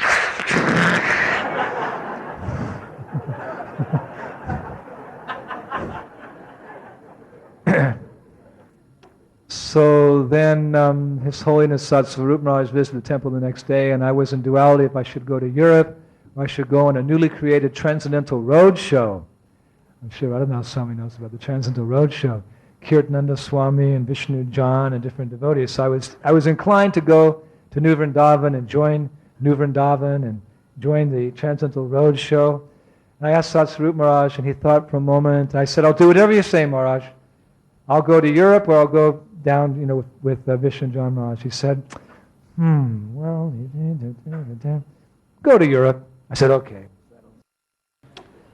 So then His Holiness Satsvarup Maharaj visited the temple the next day, and I was in duality if I should go to Europe or I should go on a newly created Transcendental Road Show. I'm sure Radhanath Swami knows about the Transcendental Road Show. Kirtananda Swami and Vishnu John and different devotees. So I was inclined to go to New Vrindavan and join New Vrindavan and join the Transcendental Road Show. And I asked Satsvarup Maharaj, and he thought for a moment. I said, I'll do whatever you say, Maharaj. I'll go to Europe or I'll go down, with Vishnu John Maharaj. He said, well, go to Europe. I said, okay.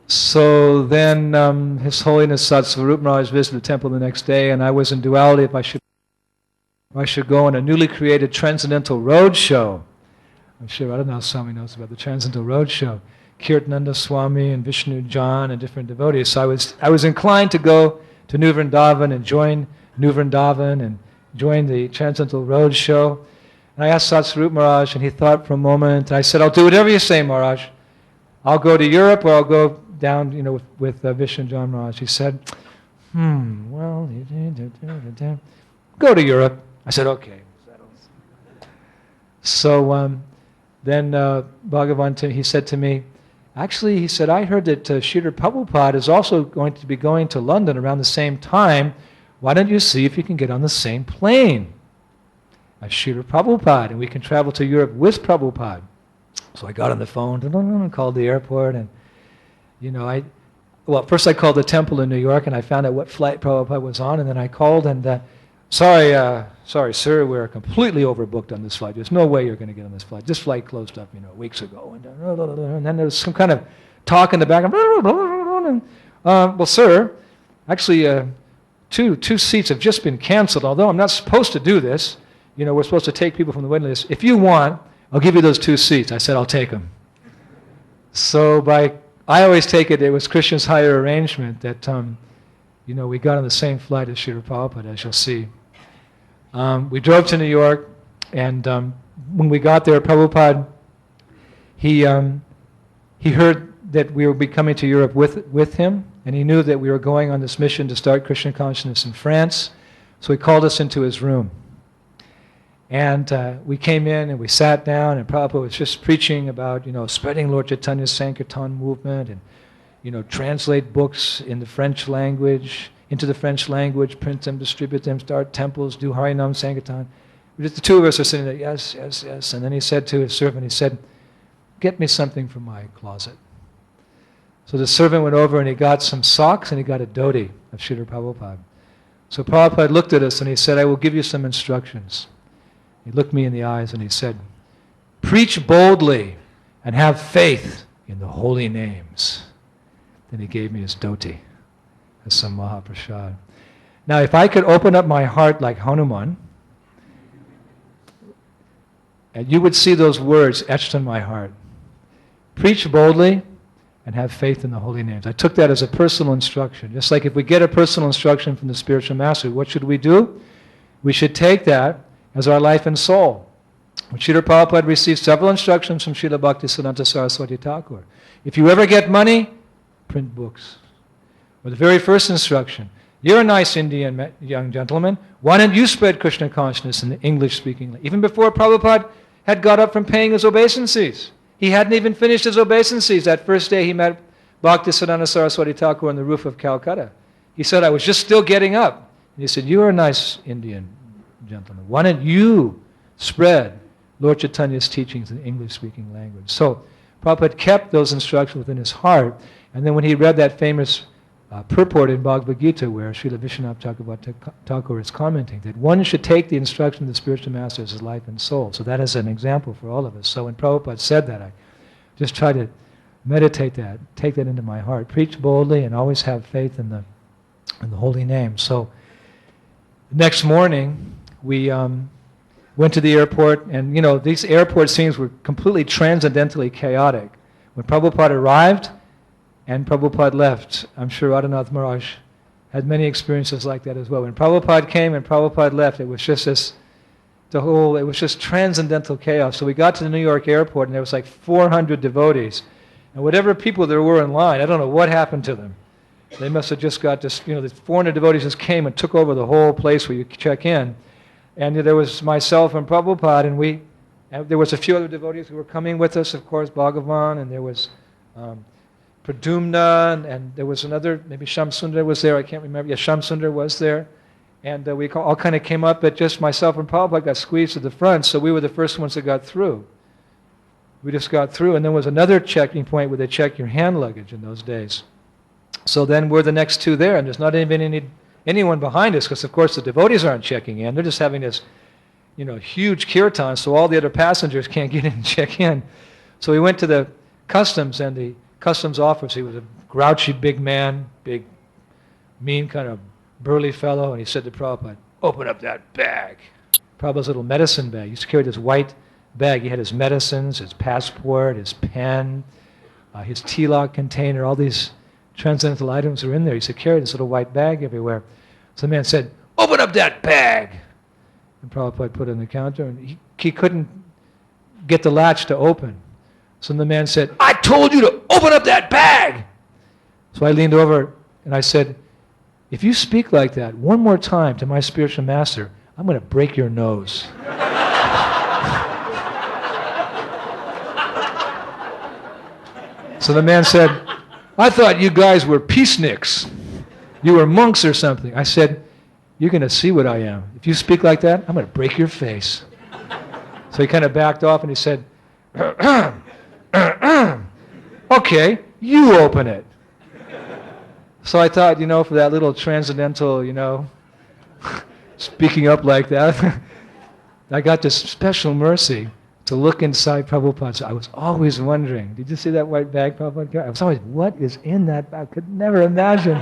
So then His Holiness Satsvarup Maharaj visited the temple the next day, and I was in duality if I should go on a newly created Transcendental Road Show. I'm sure Radhanath Swami knows about the Transcendental Road Show. Kirtananda Swami and Vishnu John and different devotees. So I was inclined to go to New Vrindavan and join New Vrindavan and join the Transcendental Road Show. And I asked Satsvarup Maharaj, and he thought for a moment. I said, I'll do whatever you say, Maharaj. I'll go to Europe or I'll go down, with Vishnu John Maharaj. He said, well, go to Europe. I said, okay. So then Bhagavan, he said to me, actually, he said, I heard that Srila Prabhupada is also going to be going to London around the same time. Why don't you see if you can get on the same plane as Srila Prabhupada, and we can travel to Europe with Prabhupada. So I got on the phone and called the airport, and first I called the temple in New York, and I found out what flight Prabhupada was on, and then I called and sorry, sir, we're completely overbooked on this flight. There's no way you're going to get on this flight. This flight closed up, weeks ago. And then there was some kind of talk in the back. Well, sir, actually, two seats have just been canceled. Although I'm not supposed to do this, we're supposed to take people from the waiting list. If you want, I'll give you those 2 seats. I said, I'll take them. So I always take it was Krishna's higher arrangement that, we got on the same flight as Srila Prabhupada, as you'll see. We drove to New York, and when we got there, Prabhupada, he heard that we would be coming to Europe with him, and he knew that we were going on this mission to start Krishna consciousness in France, so he called us into his room. And we came in and we sat down, and Prabhupada was just preaching about, spreading Lord Chaitanya's Sankirtan movement, and, translate books in the French language, into the French language, print them, distribute them, start temples, do Harinam Sankirtan. The 2 of us are sitting there, yes, yes, yes. And then he said to his servant, he said, get me something from my closet. So the servant went over and he got some socks and he got a dhoti of Srila Prabhupada. So Prabhupada looked at us and he said, I will give you some instructions. He looked me in the eyes and he said, preach boldly and have faith in the holy names. Then he gave me his dhoti as some Mahaprasad. Now, if I could open up my heart like Hanuman, and you would see those words etched in my heart. Preach boldly and have faith in the holy names. I took that as a personal instruction. Just like if we get a personal instruction from the spiritual master, what should we do? We should take that as our life and soul. When Srila Prabhupada received several instructions from Srila Bhaktisiddhanta Saraswati Thakur. If you ever get money, print books. Or the very first instruction, you're a nice Indian young gentleman. Why don't you spread Krishna consciousness in the English-speaking language? Even before Prabhupada had got up from paying his obeisances. He hadn't even finished his obeisances. That first day he met Bhaktisiddhanta Saraswati Thakur on the roof of Calcutta. He said, I was just still getting up. And he said, you're a nice Indian gentleman. Why don't you spread Lord Chaitanya's teachings in the English-speaking language? So Prabhupada kept those instructions within his heart. And then when he read that famous purport in Bhagavad Gita where Srila Vishwanath Thakur is commenting that one should take the instruction of the spiritual master as his life and soul. So that is an example for all of us. So when Prabhupada said that, I just try to meditate that, take that into my heart, preach boldly and always have faith in the holy name. So next morning we went to the airport, and you know, these airport scenes were completely transcendentally chaotic. When Prabhupada arrived and Prabhupada left, I'm sure Radhanath Maharaj had many experiences like that as well. When Prabhupada came and Prabhupada left, it was just it was just transcendental chaos. So we got to the New York airport and there was like 400 devotees. And whatever people there were in line, I don't know what happened to them. They must have just got this, the 400 devotees just came and took over the whole place where you check in. And there was myself and Prabhupada, and there was a few other devotees who were coming with us, of course, Bhagavan, and there was Pradyumna, and there was another, maybe Shamsundar was there, I can't remember. Yeah, Shamsundar was there. And we all kind of came up, but just myself and Prabhupada got squeezed to the front, so we were the first ones that got through. We just got through, and there was another checking point where they check your hand luggage in those days. So then we're the next two there, and there's not even anyone behind us, because of course the devotees aren't checking in. They're just having this, huge kirtan, so all the other passengers can't get in and check in. So we went to the customs, and the customs officer, he was a grouchy big man, big, mean kind of burly fellow, and he said to Prabhupada, open up that bag. Prabhupada's little medicine bag. He used to carry this white bag. He had his medicines, his passport, his pen, his tilak container, all these transcendental items were in there. He used to carry this little white bag everywhere. So the man said, open up that bag. And Prabhupada put it on the counter, and he couldn't get the latch to open. So the man said, I told you to open up that bag. So I leaned over and I said, if you speak like that one more time to my spiritual master, I'm going to break your nose. So the man said, I thought you guys were peaceniks. You were monks or something. I said, you're going to see what I am. If you speak like that, I'm going to break your face. So he kind of backed off and he said, okay, you open it. So I thought, for that little transcendental, speaking up like that, I got this special mercy to look inside Prabhupada's. I was always wondering, did you see that white bag Prabhupada carried? I was always, what is in that bag? I could never imagine.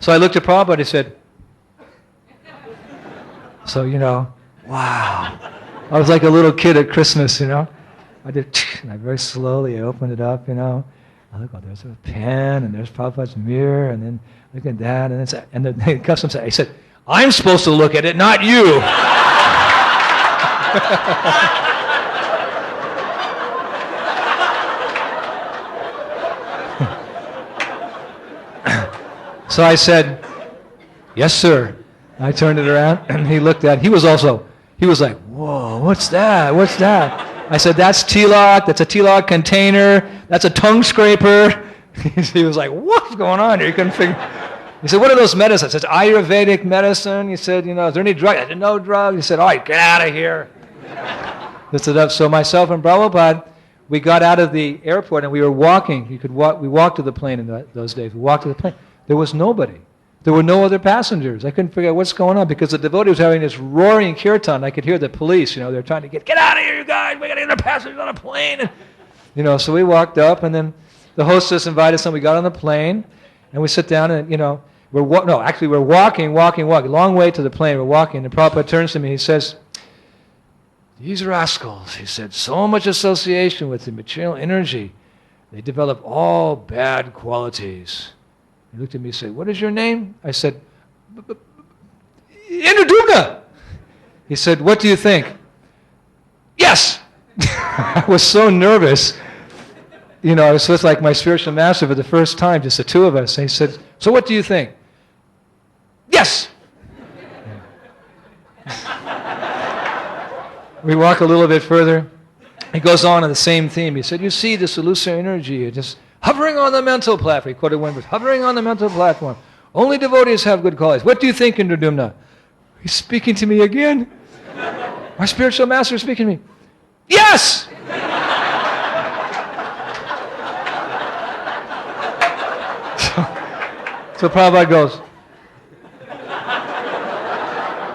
So I looked at Prabhupada and he said, so, wow. I was like a little kid at Christmas, I did, and I very slowly opened it up, I look, oh, there's a pen, and there's Prabhupada's mirror, and then look at that, and the customs said, he said, I'm supposed to look at it, not you. So I said, yes, sir. I turned it around, and he looked at it. He was like, whoa, what's that? What's that? I said, that's tilak, that's a tilak container, that's a tongue scraper. He was like, what's going on here? He couldn't figure. He said, what are those medicines? I said, Ayurvedic medicine. He said, is there any drug? I said, no drug. He said, all right, get out of here. Lifted up. So myself and Prabhupada, we got out of the airport and we were walking. We walked to the plane in those days. We walked to the plane. There was nobody. There were no other passengers. I couldn't figure out what's going on because the devotee was having this roaring kirtan. I could hear the police, they're trying to get out of here, you guys. We got other passengers on a plane. So we walked up, and then the hostess invited us, and we got on the plane, and we sit down, and, we're walking, long way to the plane. We're walking, and Prabhupada turns to me, he says, these rascals, he said, so much association with the material energy, they develop all bad qualities. He looked at me and said, what is your name? I said, Indradyumna. He said, what do you think? Yes. I was so nervous. I was with like my spiritual master for the first time, just the two of us. And he said, so what do you think? Yes! We walk a little bit further. He goes on the same theme. He said, you see this illusory energy just hovering on the mental platform. He quoted one verse, hovering on the mental platform. Only devotees have good qualities. What do you think, Indradyumna? He's speaking to me again. My spiritual master is speaking to me. Yes! So Prabhupada goes,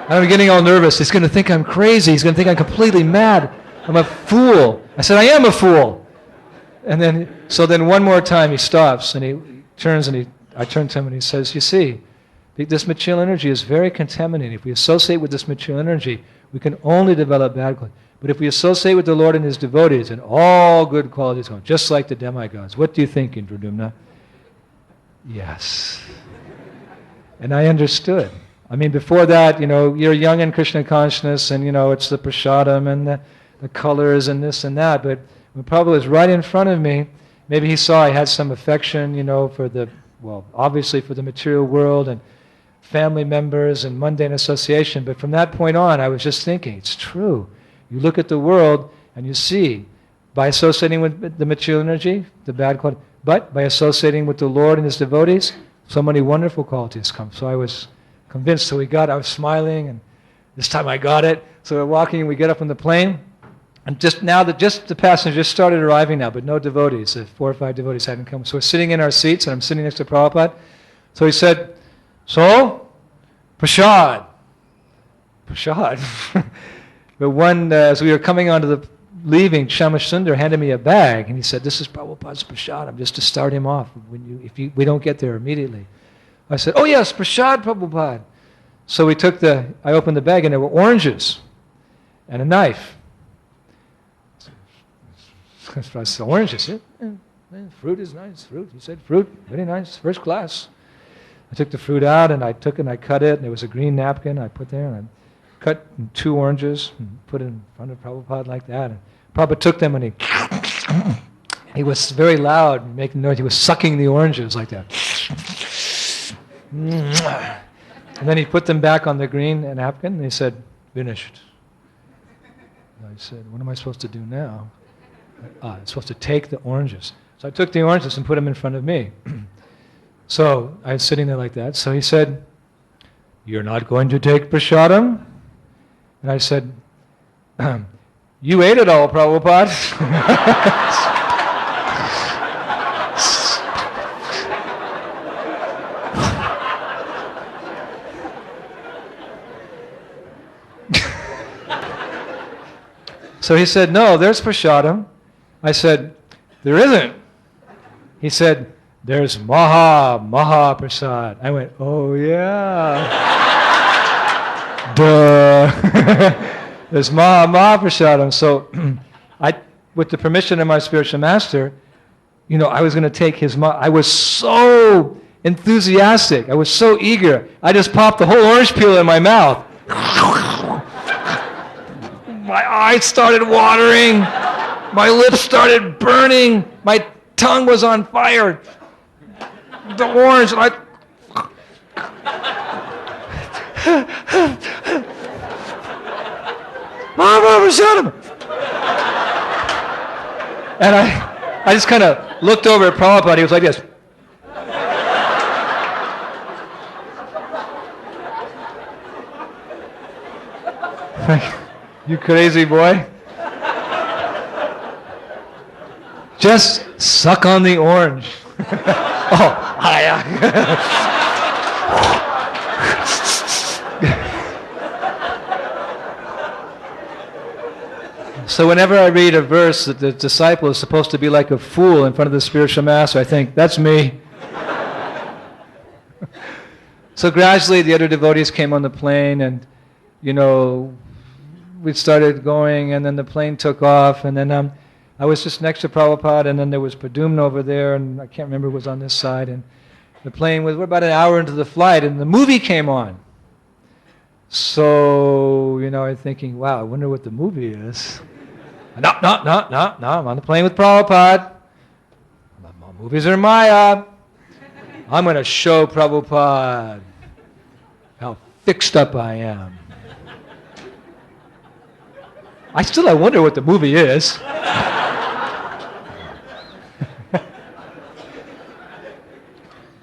I'm getting all nervous. He's going to think I'm crazy. He's going to think I'm completely mad. I'm a fool. I said, I am a fool. And then one more time he stops and he turns and I turn to him and he says, you see, this material energy is very contaminating. If we associate with this material energy, we can only develop bad qualities. But if we associate with the Lord and His devotees, then all good qualities come, just like the demigods. What do you think, Indradyumna? Yes. And I understood. I mean, before that, you're young in Krishna consciousness, and, it's the prasadam and the colors and this and that. But when Prabhupada was right in front of me, maybe he saw I had some affection, obviously for the material world and family members and mundane association. But from that point on, I was just thinking, it's true. You look at the world and you see, by associating with the material energy, the bad quality, but by associating with the Lord and His devotees, so many wonderful qualities come. So I was convinced. So I was smiling, and this time I got it. So we're walking, and we get up on the plane, and just the passengers just started arriving now, but no devotees. 4 or 5 devotees hadn't come. So we're sitting in our seats, and I'm sitting next to Prabhupada. So he said, so, prasad. Prasad. But as we were coming leaving, Shamashundar handed me a bag, and he said, this is Prabhupada's prasadam, just to start him off, we don't get there immediately. I said, oh yes, prasad, Prabhupada. So I opened the bag, and there were oranges and a knife. I said, oranges, fruit is nice, fruit. He said, fruit, very nice, first class. I took the fruit out, and I cut it, and there was a green napkin I put there, and I cut 2 oranges and put it in front of Prabhupada like that. And Prabhupada took them, and he was very loud, making noise. He was sucking the oranges like that. And then he put them back on the green napkin, and he said, finished. And I said, what am I supposed to do now? I'm supposed to take the oranges. So I took the oranges and put them in front of me. So I was sitting there like that. So he said, you're not going to take prasadam? And I said, you ate it all, Prabhupada. So he said, no, there's prasadam. I said, there isn't. He said, there's Maha Prasad. I went, oh yeah. Duh. There's Maha Prasadam. So with the permission of my spiritual master, I was going to take his I was so enthusiastic. I was so eager. I just popped the whole orange peel in my mouth. My eyes started watering. My lips started burning. My tongue was on fire. The orange, and and I just kind of looked over at Prabhupada. He was like this. You crazy boy. Just suck on the orange. Oh, hiya. So whenever I read a verse that the disciple is supposed to be like a fool in front of the spiritual master, I think, that's me. So gradually the other devotees came on the plane, and, we started going, and then the plane took off, and then I was just next to Prabhupada, and then there was Pradyumna over there, and I can't remember who was on this side, and the plane we're about an hour into the flight, and the movie came on. So, I'm thinking, wow, I wonder what the movie is. No, I'm on the plane with Prabhupada. Movies are Maya. I'm going to show Prabhupada. fixed up I am. I wonder what the movie is.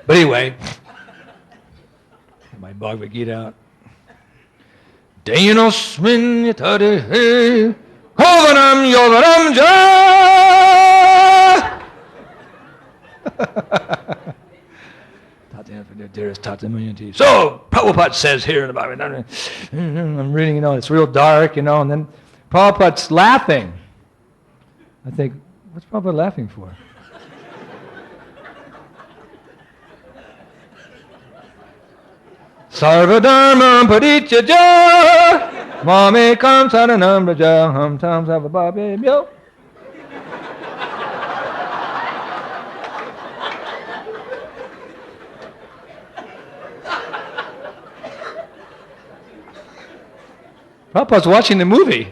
But anyway, my Bhagavad Gita out. Deyanosmin yatarihe kovanam yovanam ja. So, Prabhupada says here in the Bible, I'm reading, it's real dark, and then Prabhupada's laughing. I think, what's Prabhupada laughing for? Sarvadharma parityaja mamekam saranam raja ham tam savabhabebhyo. Prabhupada's watching the movie.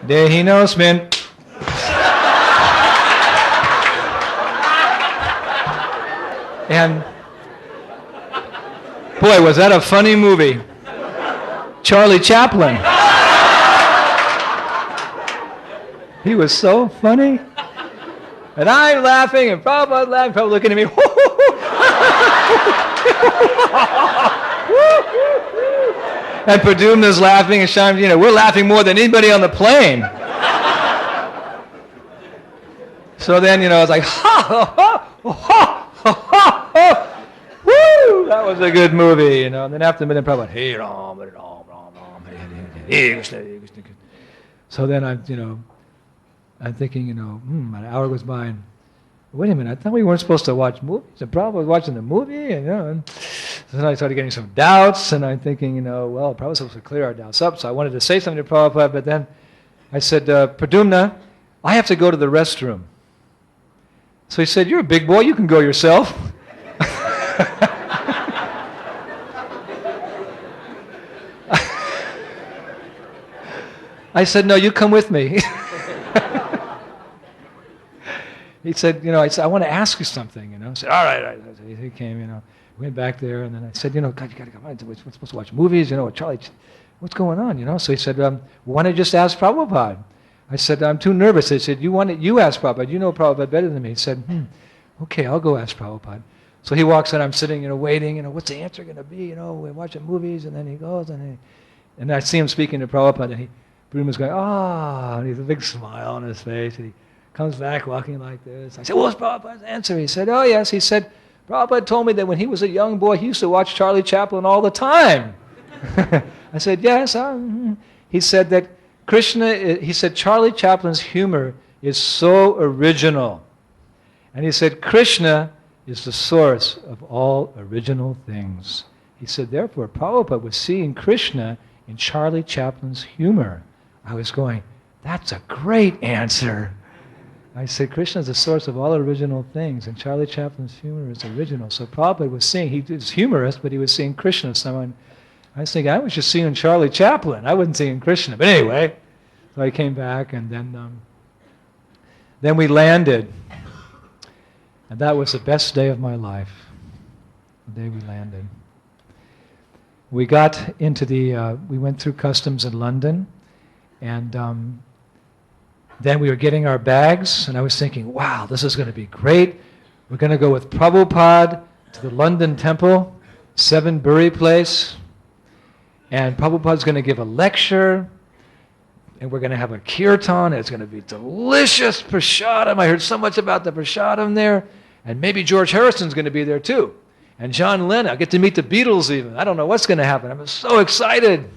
Dehinosmin. And boy, was that a funny movie. Charlie Chaplin. He was so funny. And I'm laughing, and Prabhupada's laughing, Prabhupada looking at me. And Pradyumna's laughing, and Shyam, we're laughing more than anybody on the plane. So then, I was like, ha, ha, ha, ha, ha, ha, ha. Woo! That was a good movie, And then after a minute, Prabhupada, hey, Ram, Ram, Ram, Ram, hey, Krishna, Krishna. So then I'm thinking, an hour goes by, and wait a minute, I thought we weren't supposed to watch movies. And Prabhupada was watching the movie, and so then I started getting some doubts, and I'm thinking, well, Prabhupada was supposed to clear our doubts up, so I wanted to say something to Prabhupada, but then I said, Pradyumna, I have to go to the restroom. So he said, you're a big boy, you can go yourself. I said, no, you come with me. He said, I said, I want to ask you something, I said, all right. He came, went back there, and then I said, God, you got to come on. We're supposed to watch movies, Charlie, what's going on, So he said, why don't you just ask Prabhupada? I said, I'm too nervous. He said, you ask Prabhupada. You know Prabhupada better than me. He said, okay, I'll go ask Prabhupada. So he walks in, I'm sitting, waiting, what's the answer going to be, we're watching movies, and then he goes, and I see him speaking to Prabhupada, and Bruno's going, and he has a big smile on his face, and he comes back walking like this. I said, what's Prabhupada's answer? He said, oh yes, he said, Prabhupada told me that when he was a young boy, he used to watch Charlie Chaplin all the time. I said, yes. He said that Charlie Chaplin's humor is so original. And he said, Krishna is the source of all original things. He said, therefore, Prabhupada was seeing Krishna in Charlie Chaplin's humor. I was going, that's a great answer. I said, Krishna is the source of all original things, and Charlie Chaplin's humor is original. So Prabhupada was seeing, he was humorous, but he was seeing Krishna. I was thinking, I was just seeing Charlie Chaplin. I wasn't seeing Krishna. But anyway, so I came back, and then we landed. And that was the best day of my life, the day we landed. We got into we went through customs in London, and then we were getting our bags, and I was thinking, wow, this is going to be great. We're going to go with Prabhupada to the London temple, 7 Bury Place, and Prabhupada's going to give a lecture, and we're going to have a kirtan, and it's going to be delicious prasadam. I heard so much about the prasadam there, and maybe George Harrison's going to be there too, and John Lennon. I'll get to meet the Beatles even. I don't know what's going to happen. I'm so excited.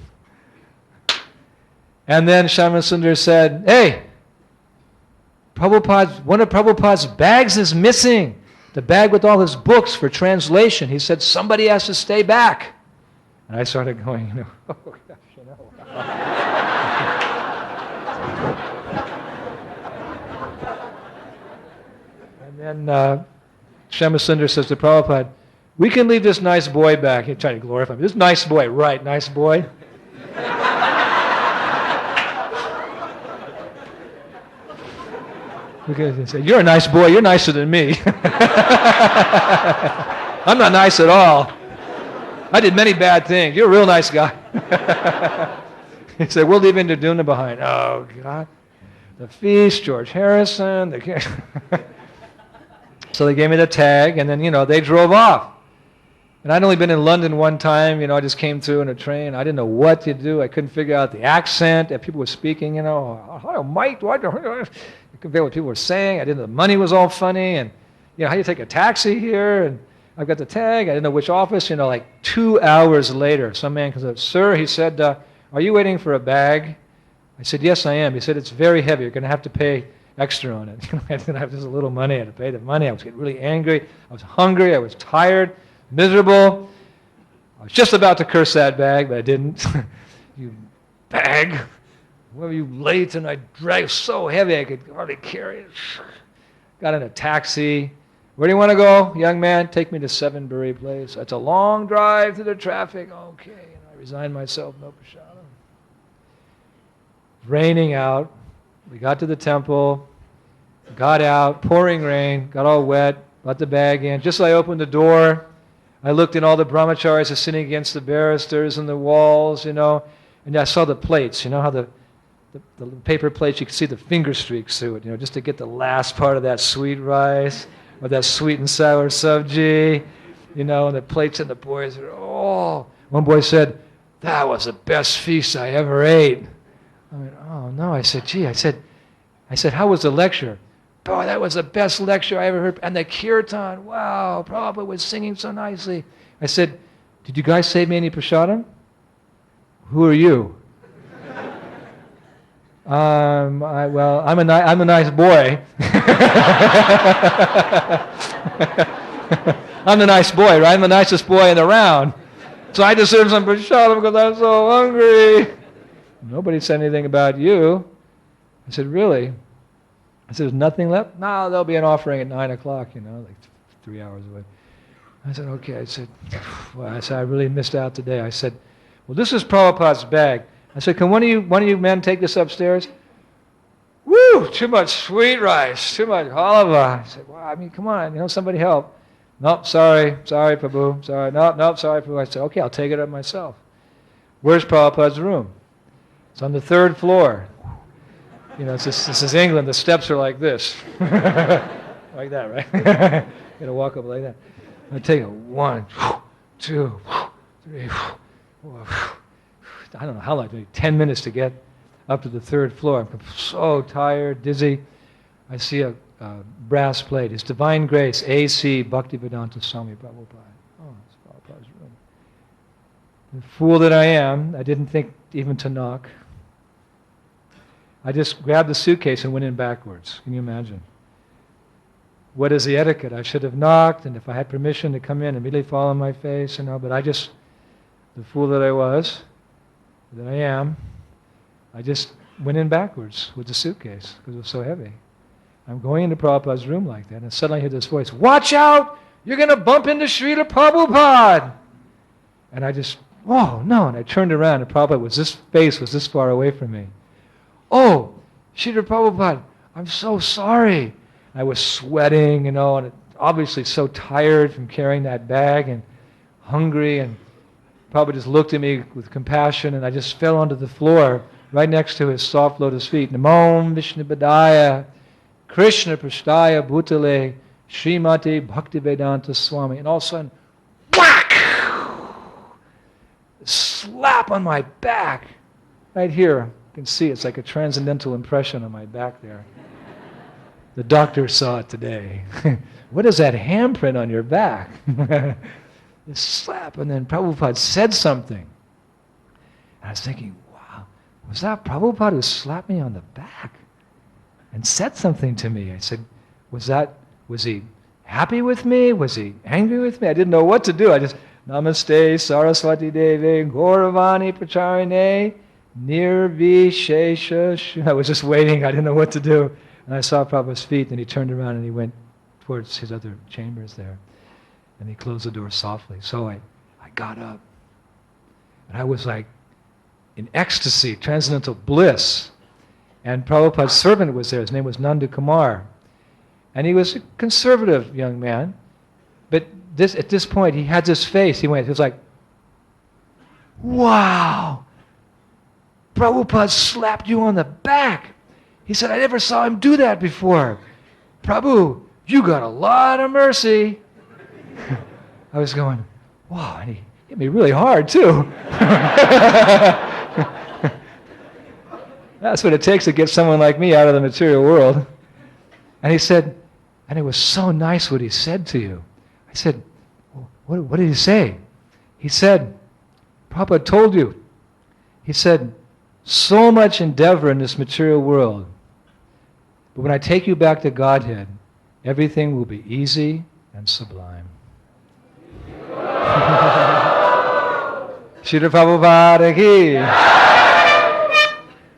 And then Shyama said, hey, one of Prabhupada's bags is missing. The bag with all his books for translation. He said, somebody has to stay back. And I started going, oh gosh, And then Shyama says to Prabhupada, we can leave this nice boy back. He's trying to glorify him. This nice boy, right, nice boy. Because they say, you're a nice boy, you're nicer than me. I'm not nice at all. I did many bad things. You're a real nice guy. He said, we'll leave Indradyumna behind. Oh, God. The feast, George Harrison. So they gave me the tag, and then, they drove off. And I'd only been in London one time, I just came through in a train. I didn't know what to do. I couldn't figure out the accent that people were speaking, hello, Mike, what? I couldn't figure out what people were saying. I didn't know the money was all funny, and, how do you take a taxi here? And I've got the tag. I didn't know which office. Like 2 hours later, some man comes up, sir, he said, are you waiting for a bag? I said, yes, I am. He said, it's very heavy. You're going to have to pay extra on it. I didn't have just a little money. I had to pay the money. I was getting really angry. I was hungry. I was tired, miserable. I was just about to curse that bag, but I didn't. You bag. Why were you late? And I dragged so heavy I could hardly carry it. Got in a taxi. Where do you want to go, young man? Take me to Sevenbury Place. It's a long drive through the traffic. Okay. And I resigned myself. No prashadam. Raining out. We got to the temple. Got out. Pouring rain. Got all wet. Got the bag in. Just as I opened the door, I looked and all the brahmacharis are sitting against the barristers and the walls, and I saw the plates. How the paper plates, you could see the finger streaks through it, just to get the last part of that sweet rice or that sweet and sour sabji, and the plates and the boys are, one boy said, that was the best feast I ever ate. I went, oh no. I said, gee, I said, how was the lecture? Boy, that was the best lecture I ever heard. And the kirtan, wow, Prabhupada was singing so nicely. I said, did you guys save me any prasadam? Who are you? I'm a nice boy. I'm the nice boy, right? I'm the nicest boy in the round. So I deserve some prasadam because I'm so hungry. Nobody said anything about you. I said, really? I said, there's nothing left? No, there'll be an offering at 9 o'clock, like 3 hours away. I said, okay. I said, I really missed out today. I said, well, this is Prabhupada's bag. I said, can one of you men take this upstairs? Woo! Too much sweet rice, too much halava. I said, wow, come on, somebody help. Nope, sorry, Prabhu, sorry. Nope, sorry, Prabhu. I said, okay, I'll take it up myself. Where's Prabhupada's room? It's on the 3rd floor. This is England. The steps are like this. Like that, right? You got to walk up like that. I take it 1, 2, 3, 4. I don't know how long, maybe 10 minutes to get up to the 3rd floor. I'm so tired, dizzy. I see a brass plate. It's Divine Grace, A.C. Bhaktivedanta Swami Prabhupada. Oh, it's Prabhupada's room. The fool that I am, I didn't think even to knock. I just grabbed the suitcase and went in backwards. Can you imagine? What is the etiquette? I should have knocked, and if I had permission to come in, immediately fall on my face, but the fool that I was, that I am, I just went in backwards with the suitcase because it was so heavy. I'm going into Prabhupada's room like that, and suddenly I hear this voice, watch out! You're going to bump into Srila Prabhupada! And I just, oh, no, and I turned around, and Prabhupada face was this far away from me. Oh, Srila Prabhupada, I'm so sorry. I was sweating, and obviously so tired from carrying that bag and hungry, and Prabhupada just looked at me with compassion, and I just fell onto the floor right next to his soft lotus feet. Namo Vishnu Padaya, Krishna Prasthaya Bhutale, Srimati Bhaktivedanta Swami. And all of a sudden, whack! Slap on my back, right here. You can see it's like a transcendental impression on my back there. The doctor saw it today. What is that handprint on your back? This slap, and then Prabhupada said something. And I was thinking, wow, was that Prabhupada who slapped me on the back and said something to me? I said, was he happy with me? Was he angry with me? I didn't know what to do. I just, Namaste Saraswati Devi Gauravani Pracharine Nirvishesha. I was just waiting. I didn't know what to do. And I saw Prabhupada's feet, and he turned around and he went towards his other chambers there. And he closed the door softly. So I got up. And I was like in ecstasy, transcendental bliss. And Prabhupada's servant was there. His name was Nanda Kumar. And he was a conservative young man. But at this point, he had this face. He was like, wow, Prabhupada slapped you on the back. He said, I never saw him do that before. Prabhu, you got a lot of mercy. I was going, wow, and he hit me really hard too. That's what it takes to get someone like me out of the material world. And he said, and it was so nice what he said to you. I said, what did he say? He said, Prabhupada told you. He said, so much endeavor in this material world, but when I take you back to Godhead, everything will be easy and sublime. Srila Prabhupada ki.